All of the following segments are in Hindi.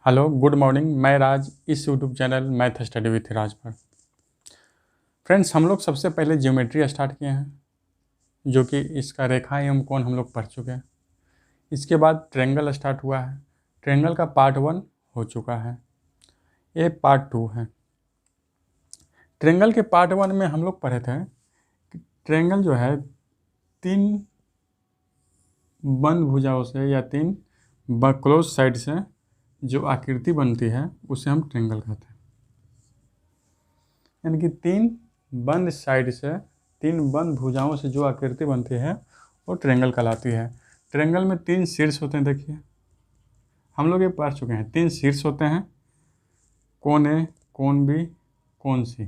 Hello good morning. मैं राज, इस YouTube channel math study with Raj पर। फ्रेंड्स, हम लोग सबसे पहले ज्योमेट्री स्टार्ट किए हैं, जो कि इसका रेखा एवं कोण हम लोग पढ़ चुके हैं। इसके बाद ट्रेंगल स्टार्ट हुआ है। ट्रेंगल का पार्ट 1 हो चुका है, ये पार्ट 2 है। ट्रेंगल के पार्ट 1 में हम लोग पढ़े थे कि ट्रेंगल जो है 3 बंद भुजाओं से या 3 क्लोज साइड से जो आकृति बनती है उसे हम ट्रेंगल कहते हैं। यानी कि 3 बंद साइड से, 3 बंद भुजाओं से जो आकृति बनती है वो ट्रेंगल कहलाती है। ट्रेंगल में 3 शीर्ष होते हैं। देखिए, हम लोग ये पढ़ चुके हैं। 3 शीर्ष होते हैं, कोण ए, कोण बी, कोण सी।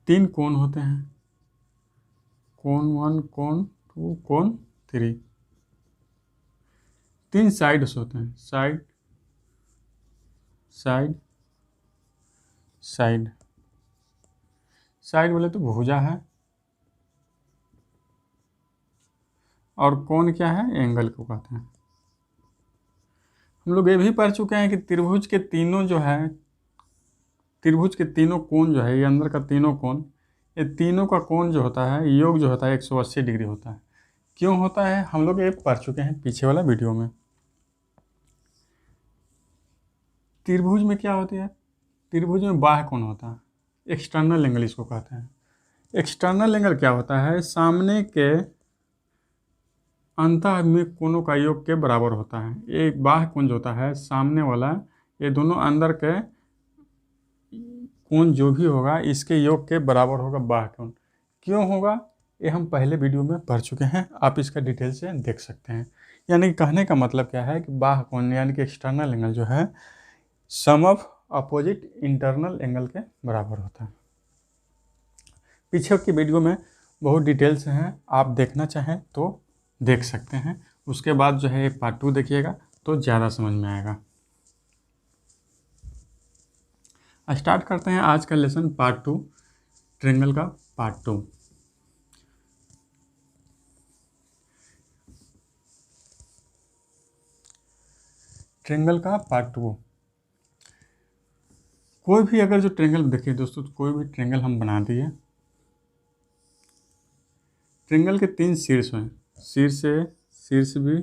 3 कोण होते हैं, कोण 1, कोण 2, कोण 3। 3 साइड्स होते हैं, साइड साइड साइड। साइड बोले तो भुजा है, और कोण क्या है? एंगल को कहते हैं। हम लोग ये भी पढ़ चुके हैं कि त्रिभुज के तीनों जो है, त्रिभुज के तीनों कोण जो है, ये अंदर का तीनों कोण, ये तीनों का कोण जो होता है, योग जो होता है 180 डिग्री होता है। क्यों होता है? हम लोग ये पढ़ चुके हैं पीछे वाला वीडियो में। त्रिभुज में क्या होती है? त्रिभुज में बाह्य कोण होता है, एक्सटर्नल एंगल इसको कहते हैं। एक्सटर्नल एंगल क्या होता है? सामने के अंतः में कोणों का योग के बराबर होता है। एक बाह्य कोण जो होता है, सामने वाला, ये दोनों अंदर के कोण जो भी होगा इसके योग के बराबर होगा बाह्य कोण। क्यों होगा? ये हम पहले वीडियो में पढ़ चुके हैं, आप इसका डिटेल से देख सकते हैं। यानी कि कहने का मतलब क्या है कि बाह्य कोण यानी कि एक्सटर्नल एंगल जो है सम ऑफ अपोजिट इंटरनल एंगल के बराबर होता है। पीछे की वीडियो में बहुत डिटेल से हैं, आप देखना चाहें तो देख सकते हैं। उसके बाद जो है पार्ट 2 देखिएगा तो ज़्यादा समझ में आएगा। स्टार्ट करते हैं आज का लेसन, पार्ट 2, ट्रेंगल का पार्ट 2। ट्रेंगल का पार्ट 2। कोई भी अगर जो ट्रेंगल देखिए दोस्तों, कोई भी ट्रेंगल हम बना दिए, ट्रेंगल के 3 शीर्ष हैं, शीर्ष ए, शीर्ष बी,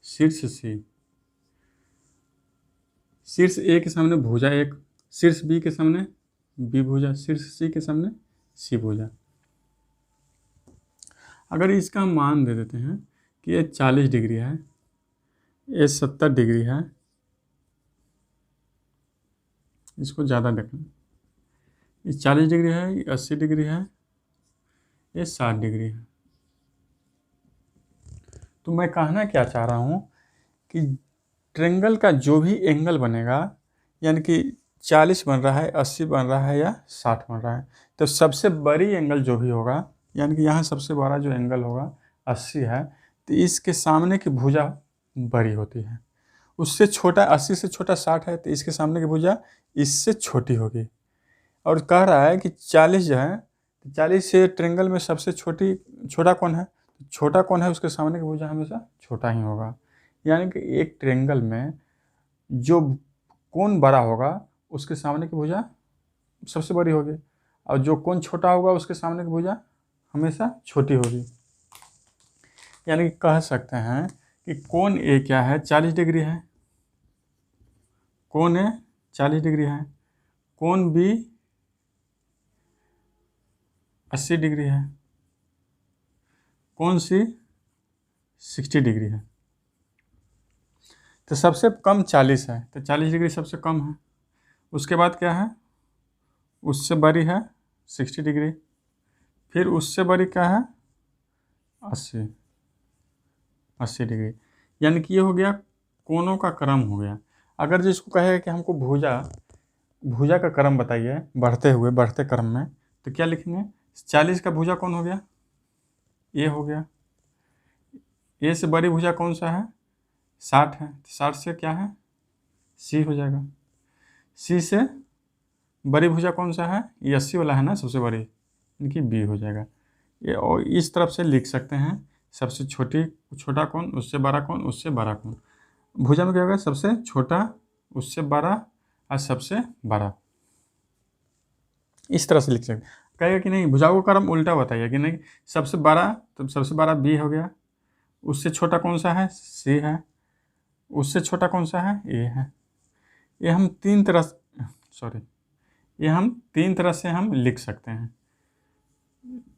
शीर्ष सी। शीर्ष ए के सामने भुजा 1, शीर्ष बी के सामने बी भुजा, शीर्ष सी के सामने सी भुजा। अगर इसका मान दे देते हैं कि ये 40 डिग्री है, ये 70 डिग्री है, इसको ज़्यादा देखना, ये 40 डिग्री है, ये 80 डिग्री है, ये 60 डिग्री है। तो मैं कहना क्या चाह रहा हूँ कि ट्रेंगल का जो भी एंगल बनेगा, यानी कि 40 बन रहा है, 80 बन रहा है या 60 बन रहा है, तो सबसे बड़ी एंगल जो भी होगा, यानी कि यहाँ सबसे बड़ा जो एंगल होगा 80 है, तो इसके सामने की भुजा बड़ी होती है। उससे छोटा 80 से छोटा 60 है, तो इसके सामने की भुजा इससे छोटी होगी। और कह रहा है कि 40 जो है, 40 से ट्रेंगल में सबसे छोटा कौन है? छोटा कौन है, उसके सामने की भुजा हमेशा छोटा ही होगा। यानी कि एक ट्रेंगल में जो कोण बड़ा होगा उसके सामने की भुजा सबसे बड़ी होगी, और जो कोण छोटा होगा उसके सामने की भुजा हमेशा छोटी होगी। यानी कि कह सकते हैं कि कोण ए क्या है? 40 डिग्री है। कोण ए 40 डिग्री है, कोण बी 80 डिग्री है, कोण सी 60 डिग्री है। तो सबसे कम 40 है, तो 40 डिग्री सबसे कम है। उसके बाद क्या है? उससे बड़ी है 60 डिग्री, फिर उससे बड़ी क्या है? 80 डिग्री। यानी कि ये हो गया कोणों का क्रम हो गया। अगर जिसको कहेगा कि हमको भुजा का क्रम बताइए बढ़ते क्रम में, तो क्या लिखेंगे? 40 का भुजा कौन हो गया? ए हो गया। ए से बड़ी भुजा कौन सा है? 60 है, 60 से क्या है? सी हो जाएगा। सी से बड़ी भुजा कौन सा है? ये 80 वाला है ना, सबसे बड़ी, इनकी बी हो जाएगा। ये और इस तरफ से लिख सकते हैं, सबसे छोटा कौन, उससे बड़ा कौन, उससे बड़ा कौन। भुजा में क्या होगा, सबसे छोटा, उससे बड़ा और सबसे बड़ा, इस तरह से लिख सकते। कहेगा कि नहीं भुजाओं का क्रम उल्टा बताइए कि नहीं, सबसे बड़ा तो सबसे बड़ा बी हो गया, उससे छोटा कौन सा है, सी है, उससे छोटा कौन सा है, ए है। ये हम तीन तरह सॉरी ये हम तीन तरह से हम लिख सकते हैं,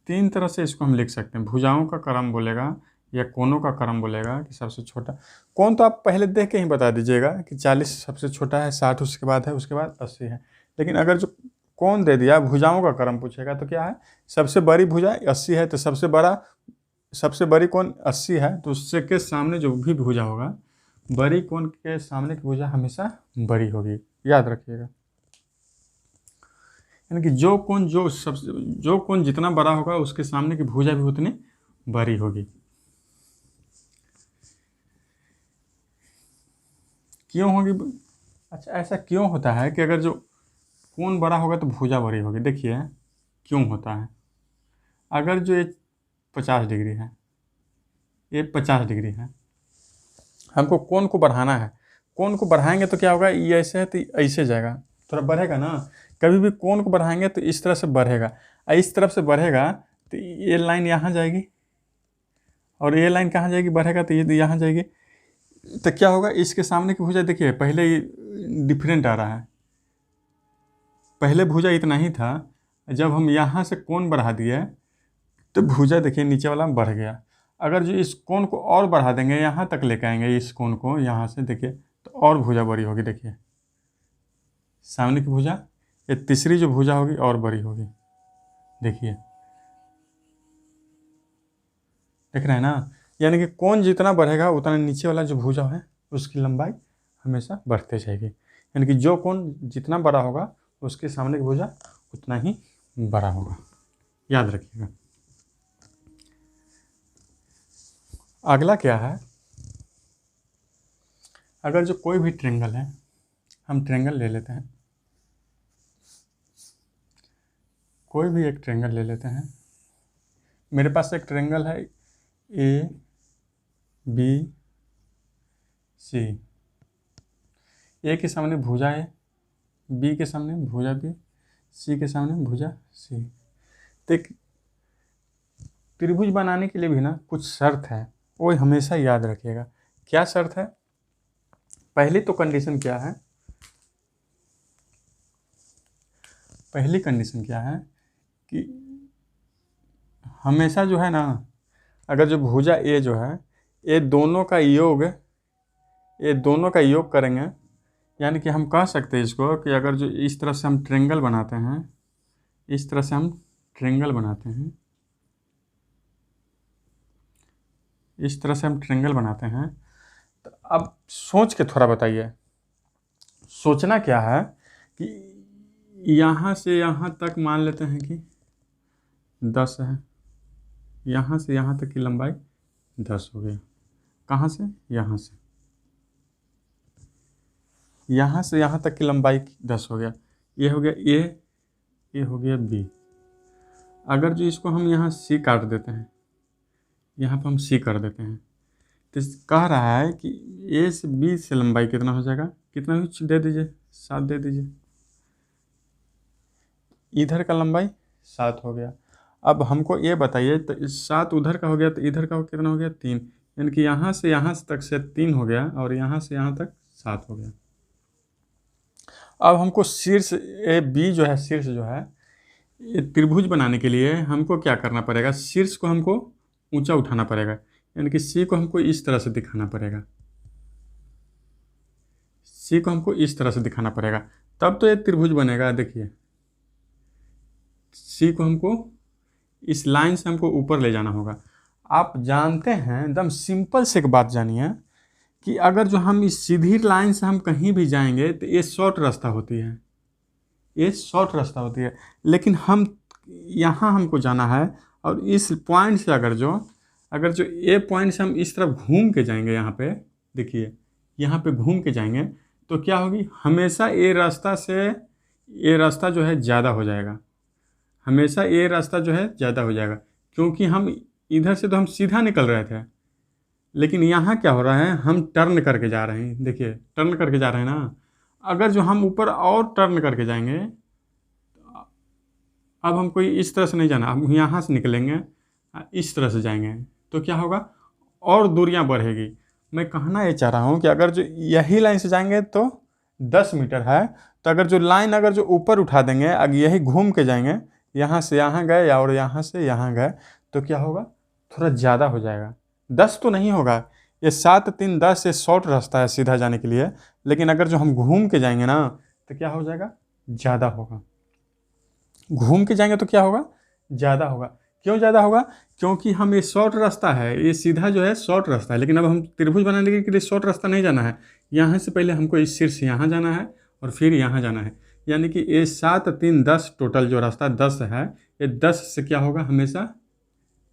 तीन तरह से इसको हम लिख सकते हैं। भुजाओं का क्रम बोलेगा या कोनों का क्रम बोलेगा कि सबसे छोटा कौन, तो आप पहले देख के ही बता दीजिएगा कि 40 सबसे छोटा है, 60 उसके बाद है, उसके बाद 80 है। लेकिन अगर जो कौन दे दिया, भुजाओं का क्रम पूछेगा तो क्या है, सबसे बड़ी भुजा 80 है तो सबसे बड़ी कौन 80 है, तो उससे के सामने जो भी भुजा होगा, बड़ी कौन के सामने की भुजा हमेशा बड़ी होगी, याद रखिएगा। यानी कि जो कोण जितना बड़ा होगा उसके सामने की भुजा भी उतनी बड़ी होगी। क्यों होगी? अच्छा, ऐसा क्यों होता है कि अगर जो कोण बड़ा होगा तो भुजा बड़ी होगी? देखिए क्यों होता है। अगर जो ये 50 डिग्री है, ये 50 डिग्री है, हमको कोण को बढ़ाना है, कोण को बढ़ाएंगे तो क्या होगा, ये ऐसे है तो ऐसे जाएगा, थोड़ा बढ़ेगा ना। कभी भी कोण को बढ़ाएंगे तो इस तरह से बढ़ेगा, और इस तरफ से बढ़ेगा तो ये लाइन यहाँ जाएगी, और ये लाइन कहाँ जाएगी, बढ़ेगा तो ये यहाँ जाएगी। तो क्या होगा, इसके सामने की भुजा देखिए पहले ये डिफरेंट आ रहा है, पहले भुजा इतना ही था, जब हम यहाँ से कोण बढ़ा दिए तो भुजा देखिए नीचे वाला बढ़ गया। अगर जो इस कोण को और बढ़ा देंगे, यहाँ तक लेके आएंगे इस कोण को, यहाँ से देखिए तो और भुजा बड़ी होगी। देखिए सामने की भुजा, ये तीसरी जो भुजा होगी और बड़ी होगी, देखिए देख रहे हैं ना। यानी कि कोण जितना बढ़ेगा उतना नीचे वाला जो भुजा है उसकी लंबाई हमेशा बढ़ते जाएगी। यानी कि जो कोण जितना बड़ा होगा उसके सामने की भुजा उतना ही बड़ा होगा, याद रखिएगा। अगला क्या है, अगर जो कोई भी ट्रायंगल है, हम ट्रायंगल ले लेते हैं, कोई भी एक ट्रायंगल ले लेते हैं। मेरे पास एक ट्रायंगल है ए बी सी, ए के सामने भुजा है, बी के सामने भुजा बी, सी के सामने भुजा सी। तो एक त्रिभुज बनाने के लिए भी ना कुछ शर्त है, वो हमेशा याद रखिएगा। क्या शर्त है? पहली तो कंडीशन क्या है, पहली कंडीशन क्या है कि हमेशा जो है ना, अगर जो भुजा ए जो है, ये दोनों का योग करेंगे, यानी कि हम कह सकते हैं इसको कि अगर जो इस तरह से हम ट्रायंगल बनाते हैं, इस तरह से हम ट्रायंगल बनाते हैं, इस तरह से हम ट्रायंगल बनाते हैं, तो अब सोच के थोड़ा बताइए, सोचना क्या है कि यहाँ से यहाँ तक मान लेते हैं कि 10 है, यहाँ से यहाँ तक की लंबाई 10 हो गया। कहाँ से? यहाँ से यहाँ तक की लंबाई 10 हो गया। ये हो गया ए, ये हो गया बी। अगर जो इसको हम यहाँ सी काट देते हैं, यहाँ पर हम सी कर देते हैं, तो कह रहा है कि ए से बी से लंबाई कितना हो जाएगा, कितना भी दे दीजिए, 7 दे दीजिए। इधर का लंबाई 7 हो गया। अब हमको ये बताइए, तो 7 उधर का हो गया तो इधर का कितना हो गया, 3। यानी कि यहाँ से यहाँ तक से 3 हो गया और यहाँ से यहाँ तक 7 हो गया। अब हमको शीर्ष ए बी जो है, शीर्ष जो है, ये त्रिभुज बनाने के लिए हमको क्या करना पड़ेगा, शीर्ष को हमको ऊंचा उठाना पड़ेगा। यानी कि सी को हमको इस तरह से दिखाना पड़ेगा, सी को हमको इस तरह से दिखाना पड़ेगा, तब तो ये त्रिभुज बनेगा। देखिए सी को हमको इस लाइन से हमको ऊपर ले जाना होगा। आप जानते हैं, एकदम सिंपल से एक बात जानिए कि अगर जो हम इस सीधी लाइन से हम कहीं भी जाएंगे तो ये शॉर्ट रास्ता होती है, ये शॉर्ट रास्ता होती है। लेकिन हम यहाँ हमको जाना है, और इस पॉइंट से अगर जो ए पॉइंट से हम इस तरफ घूम के जाएंगे, यहाँ पे देखिए, यहाँ पे घूम के जाएंगे तो क्या होगी, हमेशा ये रास्ता जो है ज़्यादा हो जाएगा, हमेशा ये रास्ता जो है ज़्यादा हो जाएगा। क्योंकि हम इधर से तो हम सीधा निकल रहे थे, लेकिन यहाँ क्या हो रहा है, हम टर्न करके जा रहे हैं, देखिए टर्न करके जा रहे हैं ना। अगर जो हम ऊपर और टर्न करके जाएंगे, अब हमको इस तरह से नहीं जाना, हम यहाँ से निकलेंगे, इस तरह से जाएंगे, तो क्या होगा, और दूरियां बढ़ेगी। मैं कहना ये चाह रहा हूँ कि अगर जो यही लाइन से जाएंगे तो 10 मीटर है, तो अगर जो लाइन अगर जो ऊपर उठा देंगे, अगर यही घूम के जाएंगे, यहाँ से यहाँ गए या और यहाँ से यहाँ गए, तो क्या होगा, थोड़ा ज़्यादा हो जाएगा। 10 तो नहीं होगा, ये 7 3 10 ये शॉर्ट रास्ता है सीधा जाने के लिए, लेकिन अगर जो हम घूम के जाएंगे ना, तो क्या हो जाएगा, ज़्यादा होगा। घूम के जाएंगे तो क्या होगा, ज़्यादा होगा। क्यों ज़्यादा होगा, क्योंकि हम ये शॉर्ट रास्ता है, ये सीधा जो है शॉर्ट रास्ता है, लेकिन अब हम त्रिभुज बनाने के लिए शॉर्ट रास्ता नहीं जाना है। यहाँ से पहले हमको इस सिर से यहाँ जाना है और फिर यहाँ जाना है, यानी कि ये 7 3 10 टोटल जो रास्ता 10 है, ये 10 से क्या होगा, हमेशा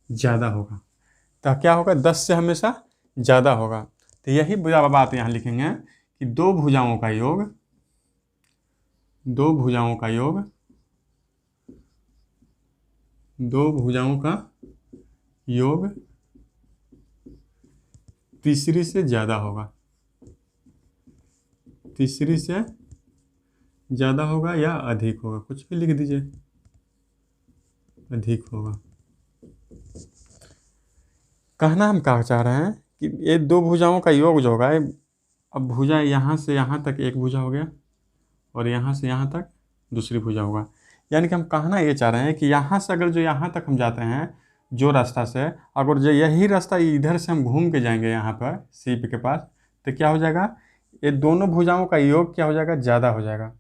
ज़्यादा होगा। तो क्या होगा, 10 से हमेशा ज़्यादा होगा। तो यही बात यहाँ लिखेंगे कि दो भुजाओं का योग, दो भुजाओं का योग, दो भुजाओं का योग तीसरी से ज़्यादा होगा, तीसरी से ज़्यादा होगा या अधिक होगा, कुछ भी लिख दीजिए, अधिक होगा। कहना हम कहा चाह रहे हैं कि ये दो भुजाओं का योग जो होगा, अब भुजा यहाँ से यहाँ तक एक भुजा हो गया और यहाँ से यहाँ तक दूसरी भुजा होगा। यानी कि हम कहना ये चाह रहे हैं कि यहाँ से अगर जो यहाँ तक हम जाते हैं जो रास्ता से, अगर जो यही रास्ता इधर से हम घूम के जाएंगे यहाँ पर सीप के पास, तो क्या हो जाएगा, ये दोनों भुजाओं का योग क्या हो जाएगा, ज़्यादा हो जाएगा।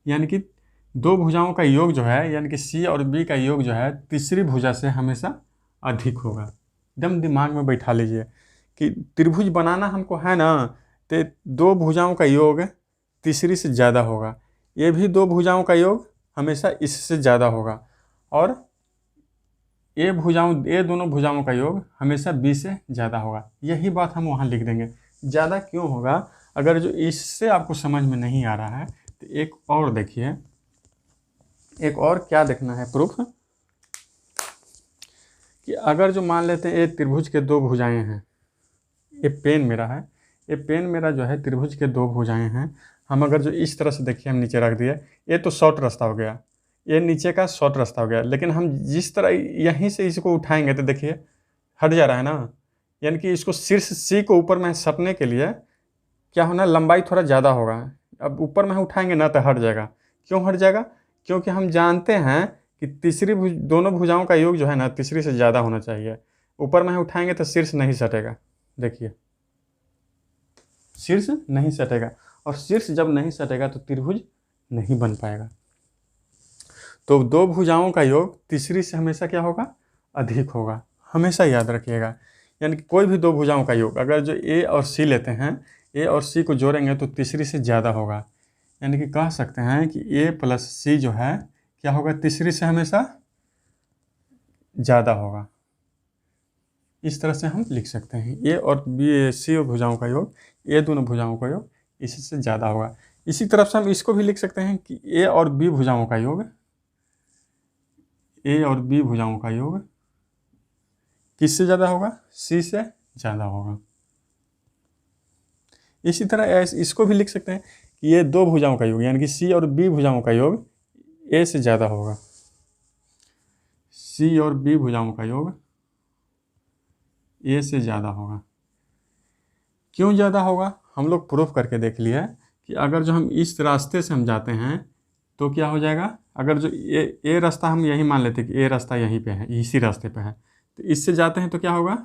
यानी कि दो भुजाओं का योग जो है, यानी कि सी और बी का योग जो है, तीसरी भुजा से हमेशा अधिक होगा। एकदम दिमाग में बैठा लीजिए कि त्रिभुज बनाना हमको है ना, तो दो भुजाओं का योग तीसरी से ज़्यादा होगा, ये भी दो भुजाओं का योग हमेशा इससे ज़्यादा होगा, और ये दोनों भुजाओं का योग हमेशा बी से ज़्यादा होगा। यही बात हम वहाँ लिख देंगे। ज़्यादा क्यों होगा, अगर जो इससे आपको समझ में नहीं आ रहा है तो एक और देखिए, एक और क्या देखना है प्रूफ, कि अगर जो मान लेते हैं ये त्रिभुज के दो भुजाएं हैं, ये पेन मेरा है, ये पेन मेरा जो है त्रिभुज के दो भुजाएं हैं। हम अगर जो इस तरह से देखिए, हम नीचे रख दिए, ये तो शॉर्ट रास्ता हो गया, ये नीचे का शॉर्ट रास्ता हो गया, लेकिन हम जिस तरह यहीं से इसको उठाएंगे तो देखिए हट जा रहा है ना। यानी कि इसको शीर्ष सी को ऊपर में सटने के लिए क्या होना, लंबाई थोड़ा ज़्यादा होगा। अब ऊपर में उठाएंगे ना तो हट जाएगा। क्यों हट जाएगा, क्योंकि हम जानते हैं कि दोनों भुजाओं का योग जो है ना, तीसरी से ज़्यादा होना चाहिए। ऊपर में उठाएंगे तो शीर्ष नहीं सटेगा, देखिए शीर्ष नहीं सटेगा, और शीर्ष जब नहीं सटेगा तो त्रिभुज नहीं बन पाएगा। तो दो भुजाओं का योग तीसरी से हमेशा क्या होगा, अधिक होगा, हमेशा याद रखिएगा। यानी कि कोई भी दो भुजाओं का योग अगर जो ए और सी लेते हैं, ए और सी को जोड़ेंगे तो तीसरी से ज़्यादा होगा। यानी कि कह सकते हैं कि ए प्लस सी जो है क्या होगा, तीसरी से हमेशा ज़्यादा होगा। इस तरह से हम लिख सकते हैं, ए और बी सी भुजाओं का योग, ए दोनों भुजाओं का योग इससे ज़्यादा होगा। इसी तरफ से हम इसको भी लिख सकते हैं कि ए और बी भुजाओं का योग, ए और बी भुजाओं का योग किससे ज़्यादा होगा, सी से ज़्यादा होगा। इसी तरह इसको भी लिख सकते हैं कि ये दो भुजाओं का योग, यानी कि सी और बी भुजाओं का योग ए से ज़्यादा होगा। सी और बी भुजाओं का योग ए से ज़्यादा होगा। क्यों ज़्यादा होगा, हम लोग प्रूफ करके देख लिया कि अगर जो हम इस रास्ते से हम जाते हैं तो क्या हो जाएगा, अगर जो ए रास्ता हम यही मान लेते हैं कि ए रास्ता यहीं पे है, इसी रास्ते पे है, तो इससे जाते हैं तो क्या होगा,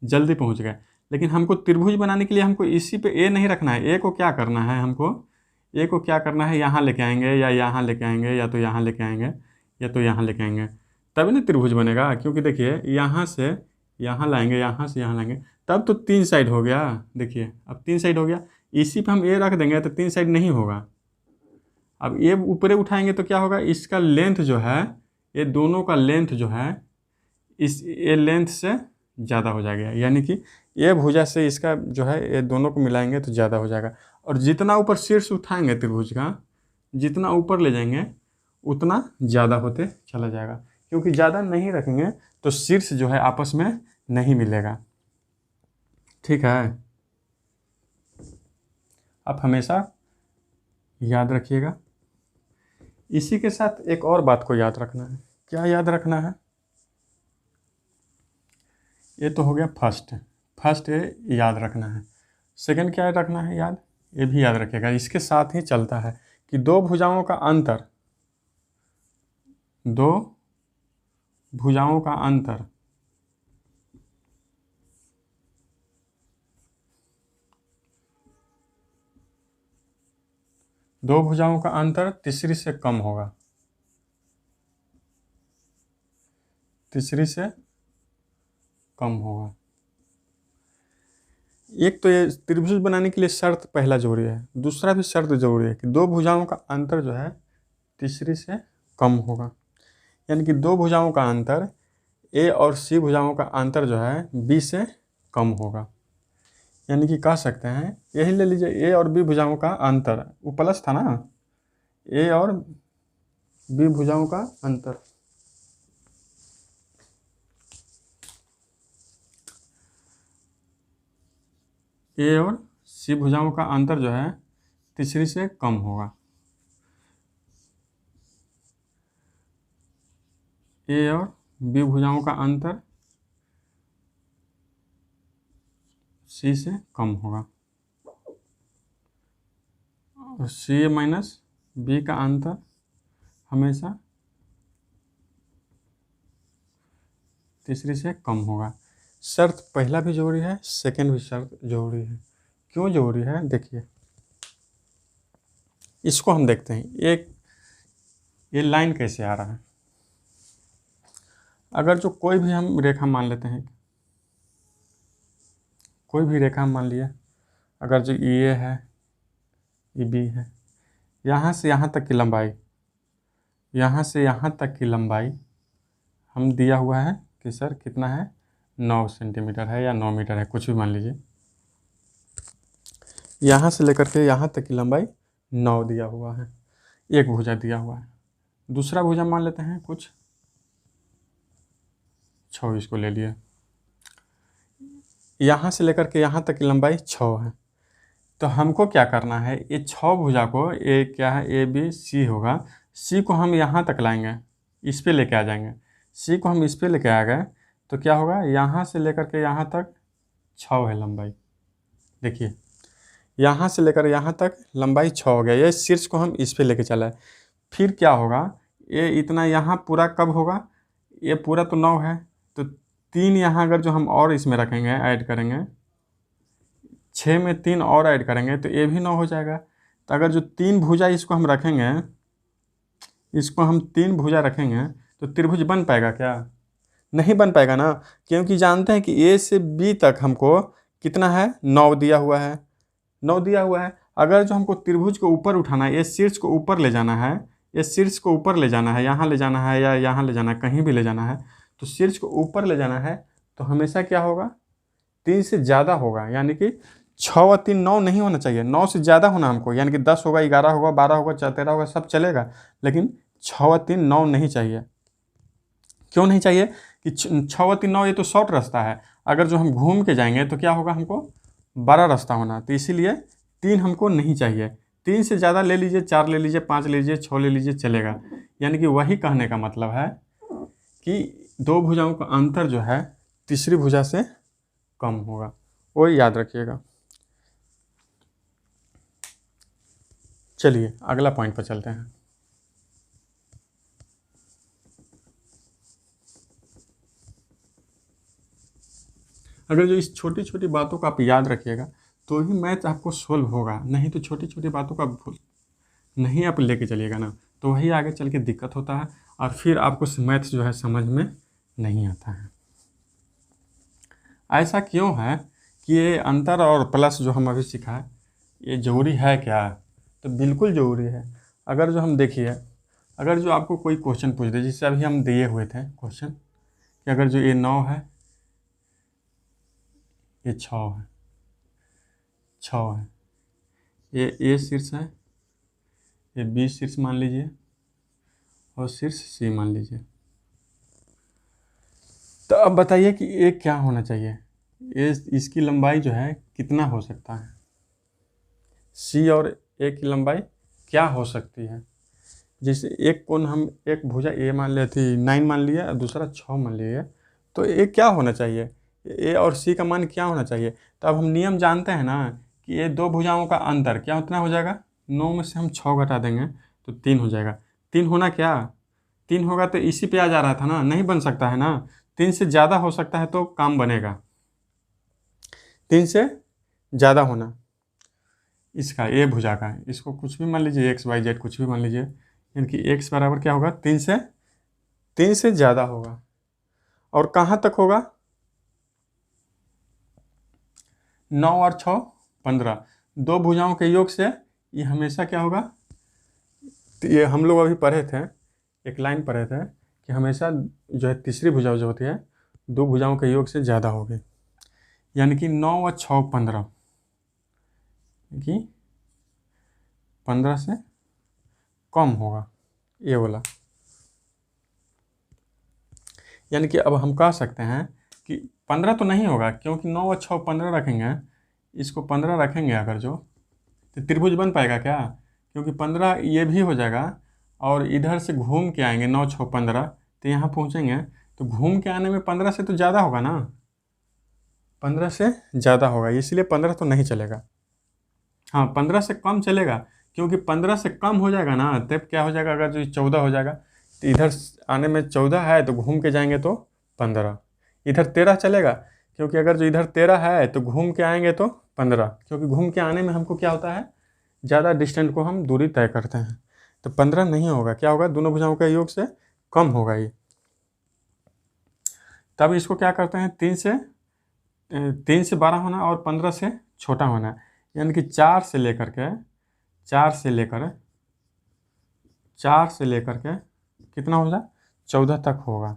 जल्दी पहुंच गए। लेकिन हमको त्रिभुज बनाने के लिए हमको इसी पे ए नहीं रखना है, ए को क्या करना है, हमको ए को क्या करना है, यहाँ लेके आएंगे या यहाँ लेके आएंगे या तो यहाँ लेके आएंगे या तो यहाँ लेके आएंगे, तभी ना त्रिभुज बनेगा। क्योंकि देखिए यहाँ से यहाँ लाएंगे, यहाँ से यहाँ लाएंगे, तब तो 3 साइड हो गया। देखिए अब 3 साइड हो गया, इसी पे हम ए रख देंगे तो 3 साइड नहीं होगा। अब ये ऊपरे उठाएंगे तो क्या होगा, इसका लेंथ जो है, ये दोनों का लेंथ जो है इस ये लेंथ से ज़्यादा हो जाएगा। यानी कि ये भुजा से इसका जो है ये दोनों को मिलाएंगे तो ज़्यादा हो जाएगा। और जितना ऊपर शीर्ष उठाएंगे त्रिभुज का, जितना ऊपर ले जाएंगे उतना ज़्यादा होते चला जाएगा। क्योंकि ज़्यादा नहीं रखेंगे तो शीर्ष जो है आपस में नहीं मिलेगा। ठीक है, आप हमेशा याद रखिएगा। इसी के साथ एक और बात को याद रखना है। क्या याद रखना है? ये तो हो गया फर्स्ट ये याद रखना है। सेकंड क्या रखना है याद? ये भी याद रखिएगा। इसके साथ ही चलता है कि दो भुजाओं का अंतर दो भुजाओं का अंतर दो भुजाओं का अंतर तीसरी से कम होगा। तीसरी से कम होगा। एक तो ये त्रिभुज बनाने के लिए शर्त पहला जरूरी है, दूसरा भी शर्त जरूरी है कि दो भुजाओं का अंतर जो है तीसरी से कम होगा। यानी कि दो भुजाओं का अंतर ए और सी भुजाओं का अंतर जो है बी से कम होगा। यानी कि कह सकते हैं, यही ले लीजिए, ए और बी भुजाओं का अंतर, वो प्लस था ना, ए और बी भुजाओं का अंतर, ए और सी भुजाओं का अंतर जो है तीसरी से कम होगा। ए और बी भुजाओं का अंतर सी से कम होगा। और सी माइनस बी का अंतर हमेशा तीसरी से कम होगा। शर्त पहला भी जरूरी है, सेकंड भी शर्त जरूरी है। क्यों जरूरी है? देखिए, इसको हम देखते हैं। एक ये लाइन कैसे आ रहा है। अगर जो कोई भी हम रेखा मान लेते हैं, कोई भी रेखा मान लिया, अगर जो ये है, ये बी है, यहाँ से यहाँ तक की लंबाई, यहाँ से यहाँ तक की लंबाई हम दिया हुआ है कि सर कितना है, 9 सेंटीमीटर है या 9 मीटर है, कुछ भी मान लीजिए। यहाँ से लेकर के यहाँ तक की लंबाई 9 दिया हुआ है, एक भुजा दिया हुआ है। दूसरा भुजा मान लेते हैं कुछ 6, इसको ले लिए। यहाँ से लेकर के यहाँ तक की लंबाई 6 है। तो हमको क्या करना है, ये 6 भुजा को, ए क्या है, ए बी सी होगा, सी को हम यहाँ तक लाएंगे, इस पे लेके आ जाएंगे। सी को हम इस पे लेके आ गए तो क्या होगा, यहाँ से लेकर के यहाँ तक 6 है लंबाई। देखिए, यहाँ से लेकर यहाँ तक लंबाई 6 हो गया। ये शीर्ष को हम इस पे लेके चला है। फिर क्या होगा, ये इतना यहाँ पूरा कब होगा, ये पूरा तो 9 है, तो 3 यहाँ अगर जो हम और इसमें रखेंगे, ऐड करेंगे, 6 में 3 और ऐड करेंगे तो ये भी 9 हो जाएगा। तो अगर जो 3 भुजा इसको हम रखेंगे, इसको हम 3 भुजा रखेंगे तो त्रिभुज बन पाएगा क्या? नहीं बन पाएगा ना, क्योंकि जानते हैं कि ए से बी तक हमको कितना है, 9 दिया हुआ है। 9 दिया हुआ है। अगर जो हमको त्रिभुज को ऊपर उठाना है, ये शीर्ष को ऊपर ले जाना है, ये शीर्ष को ऊपर ले जाना है, यहाँ ले जाना है या यहाँ ले जाना है, कहीं भी ले जाना है, तो शीर्ष को ऊपर ले जाना है तो हमेशा क्या होगा, 3 से ज़्यादा होगा। यानी कि 6 और 3 9 नहीं होना चाहिए, 9 से ज़्यादा होना हमको, यानी कि 10 होगा, 11 होगा, 12 होगा, 13 होगा, सब चलेगा, लेकिन 6 और 3 9 नहीं चाहिए। क्यों नहीं चाहिए कि 6 और 3 9, ये तो शॉर्ट रास्ता है। अगर जो हम घूम के जाएंगे तो क्या होगा, हमको बड़ा रास्ता होना, तो इसीलिए 3 हमको नहीं चाहिए। 3 से ज़्यादा ले लीजिए, 4 ले लीजिए, 5 ले लीजिए, 6 ले लीजिए, चलेगा। यानी कि वही कहने का मतलब है कि दो भुजाओं का अंतर जो है तीसरी भुजा से कम होगा, वो याद रखिएगा। चलिए अगला पॉइंट पर चलते हैं। अगर जो इस छोटी छोटी बातों को आप याद रखिएगा तो ही मैथ आपको सोल्व होगा, नहीं तो छोटी छोटी बातों का नहीं आप लेके चलिएगा ना, तो वही आगे चल के दिक्कत होता है और फिर आपको मैथ जो है समझ में नहीं आता है। ऐसा क्यों है कि ये अंतर और प्लस जो हम अभी सीखा है, ये ज़रूरी है क्या? तो बिल्कुल ज़रूरी है। अगर जो हम देखिए, अगर जो आपको कोई क्वेश्चन पूछ दे, जिससे अभी हम दिए हुए थे क्वेश्चन, कि अगर जो ये 9 है, ये 6 है, 6 है, ये ए शीर्ष है, ये बी शीर्ष मान लीजिए और शीर्ष सी मान लीजिए। तो तो अब बताइए कि ए क्या होना चाहिए, ए इसकी लंबाई जो है कितना हो सकता है, सी और ए की लंबाई क्या हो सकती है। जैसे एक कोण हम, एक भुजा ए मान लिया थी 9 मान लिया और दूसरा 6 मान लिया, तो ए क्या होना चाहिए, ए और सी का मान क्या होना चाहिए। तो अब हम नियम जानते हैं ना कि ये दो भुजाओं का अंतर क्या उतना हो जाएगा, 9 में से हम 6 घटा देंगे तो 3 हो जाएगा। 3 होना क्या, 3 होगा तो इसी पे आ जा रहा था ना, नहीं बन सकता है ना, 3 से ज़्यादा हो सकता है तो काम बनेगा, 3 से ज़्यादा होना इसका, ए भुजा का, इसको कुछ भी मान लीजिए एक्स वाई जेड कुछ भी मान लीजिए, यानी कि एक्स बराबर क्या होगा, 3 से ज़्यादा होगा। और कहाँ तक होगा, 9 और 6 15, दो भुजाओं के योग से ये हमेशा क्या होगा, तो ये हम लोग अभी पढ़े थे, एक लाइन पढ़े थे कि हमेशा जो है तीसरी भुजा जो होती है दो भुजाओं के योग से ज़्यादा होगी, यानी कि 9 और 6 15, कि 15 से कम होगा ये वाला। यानी कि अब हम कह सकते हैं कि 15 तो नहीं होगा, क्योंकि 9 और 6 15 रखेंगे, इसको 15 रखेंगे अगर जो, तो त्रिभुज बन पाएगा क्या, क्योंकि 15 ये भी हो जाएगा और इधर से घूम के आएंगे 9 6 15, तो यहाँ पहुँचेंगे तो घूम के आने में 15 से तो ज़्यादा होगा ना, 15 से ज़्यादा होगा, इसलिए 15 तो नहीं चलेगा। हाँ 15 से कम चलेगा, क्योंकि 15 से कम हो जाएगा ना तब क्या हो जाएगा, अगर जो 14 हो जाएगा तो इधर आने में 14 है तो घूम के जाएंगे तो 15, इधर 13 चलेगा, क्योंकि अगर जो इधर 13 है तो घूम के आएंगे तो 15, क्योंकि घूम के आने में हमको क्या होता है, ज़्यादा डिस्टेंस को हम दूरी तय करते हैं, तो 15 नहीं होगा, क्या होगा, दोनों भुजाओं का योग से कम होगा ये। तब इसको क्या करते हैं, 3 से 12 होना और 15 से छोटा होना, यानी कि 4 से लेकर 4 से लेकर के कितना होगा, 14 तक होगा,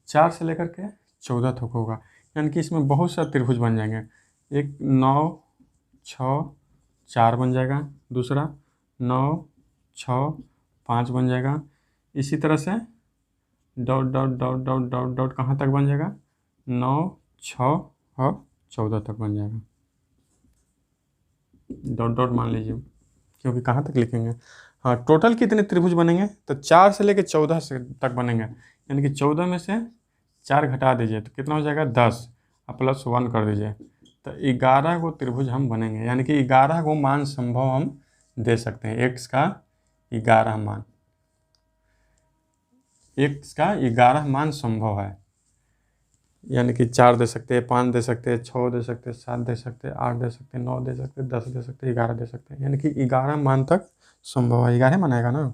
4 से लेकर के 14 तक होगा, यानी कि इसमें बहुत सारे त्रिभुज बन जाएंगे, एक 9 6 4 बन जाएगा, दूसरा 9 6 5 बन जाएगा, इसी तरह से dot dot dot dot dot dot कहाँ तक बन जाएगा, 9 6 और 14 तक बन जाएगा, डॉट डॉट मान लीजिए, क्योंकि कहाँ तक लिखेंगे। हाँ टोटल कितने त्रिभुज बनेंगे, तो 4 से लेकर 14 से तक बनेंगे, यानी कि 14 में से 4 घटा दीजिए तो कितना हो जाएगा 10 और +1 कर दीजिए, तो 11 गो त्रिभुज हम बनेंगे, यानी कि 11 गो मान संभव हम दे सकते हैं, एक्स का 11 मान, एक्स का 11 मान संभव है, यानी कि 4 दे सकते हैं, 5 दे सकते हैं, 6 दे सकते हैं, 7 दे सकते हैं, 8 दे सकते हैं, 9 दे सकते हैं, 10 दे सकते हैं, 11 दे सकते हैं, यानी कि 11 मान तक संभव है, 11 मान आएगा ना,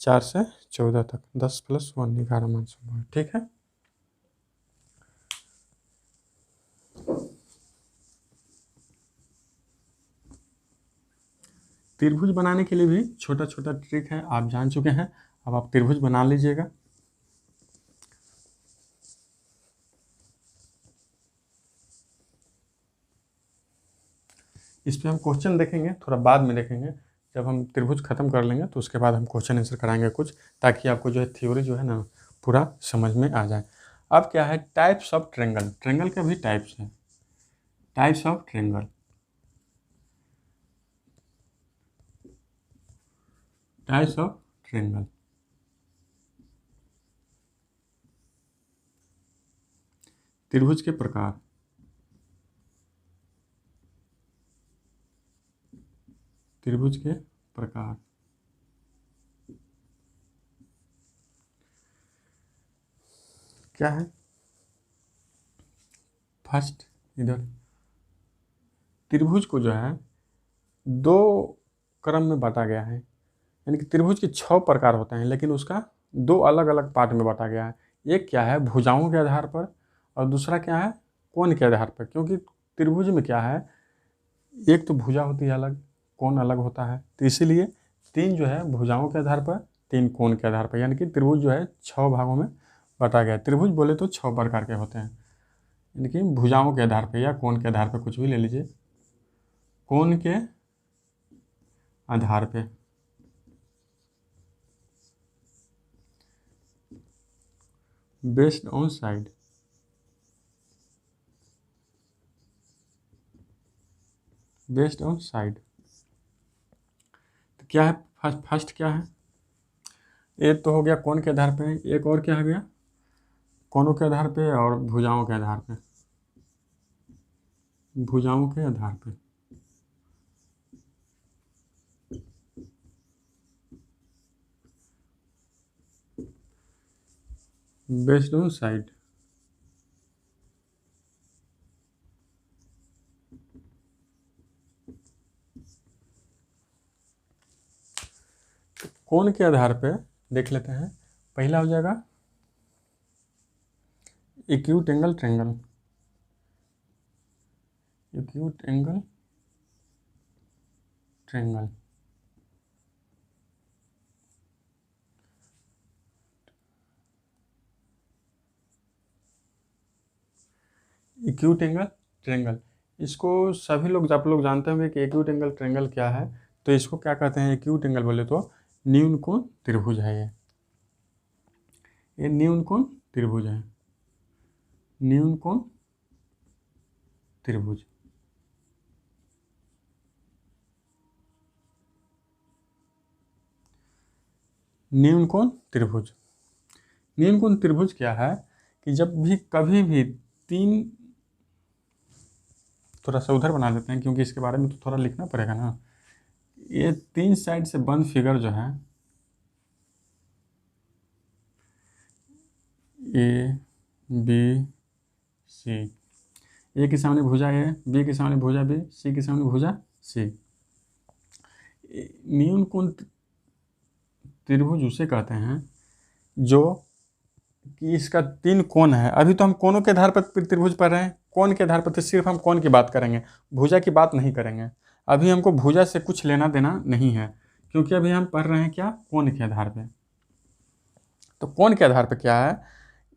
4 से 14 तक 10 + 1 11 मान संभव है, ठीक है। त्रिभुज बनाने के लिए भी छोटा छोटा ट्रिक है, आप जान चुके हैं, अब आप त्रिभुज बना लीजिएगा। इस पर हम क्वेश्चन देखेंगे थोड़ा बाद में देखेंगे, जब हम त्रिभुज खत्म कर लेंगे तो उसके बाद हम क्वेश्चन आंसर कराएंगे कुछ, ताकि आपको जो है थ्योरी जो है ना पूरा समझ में आ जाए। अब क्या है, टाइप्स ऑफ ट्रेंगल, ट्रेंगल के भी टाइप्स हैं, types of triangle, types of triangle, त्रिभुज के प्रकार, त्रिभुज के प्रकार, क्या है, फर्स्ट इधर त्रिभुज को जो है 2 क्रम में बांटा गया है, यानी कि त्रिभुज के 6 प्रकार होते हैं, लेकिन उसका 2 अलग अलग पार्ट में बांटा गया है, एक क्या है भुजाओं के आधार पर और दूसरा क्या है कोण के आधार पर, क्योंकि त्रिभुज में क्या है, एक तो भुजा होती है अलग, कोण अलग होता है, तो इसीलिए 3 जो है भुजाओं के आधार पर, 3 कोण के आधार पर, यानी कि त्रिभुज जो है 6 भागों में बांटा गया है। त्रिभुज बोले तो 6 प्रकार के होते हैं, यानी कि भुजाओं के आधार पर या कोण के आधार पर कुछ भी ले लीजिए, कोण के आधार पे based on side, based on side. तो क्या है फर्स्ट क्या है? ये तो हो गया कोण के आधार पे, एक और क्या हो गया? कोणों के आधार पे और भुजाओं के आधार पे, भुजाओं के आधार पे। Based on side. कोण के आधार पे देख लेते हैं। पहला हो जाएगा acute angle triangle, acute angle triangle. Acute angle triangle, इसको सभी लोग आप लोग जानते होंगे कि एक्यूट एंगल ट्रायंगल क्या है। तो इसको क्या कहते हैं? एक्यूट एंगल बोले तो न्यून कोण त्रिभुज है। ये न्यून कोण त्रिभुज है, न्यून कोण त्रिभुज। न्यून कोण त्रिभुज, न्यून कोण त्रिभुज क्या है कि जब भी कभी भी तीन, थोड़ा सा उधर बना देते हैं क्योंकि इसके बारे में तो थोड़ा लिखना पड़ेगा ना। ये तीन साइड से बंद फिगर जो है, ए बी सी, ए के सामने भुजा ए, बी के सामने भुजा बी, सी के सामने भुजा सी। न्यून कोण त्रिभुज उसे कहते हैं जो कि इसका तीन कोण है। अभी तो हम कोणों के आधार पर त्रिभुज पढ़ रहे हैं, कोण के आधार पर तो सिर्फ हम कोण की बात करेंगे, भुजा की बात नहीं करेंगे। अभी हमको भुजा से कुछ लेना देना नहीं है, क्योंकि अभी हम पढ़ रहे हैं क्या? कोण के आधार पे। तो कोण के आधार पर क्या है,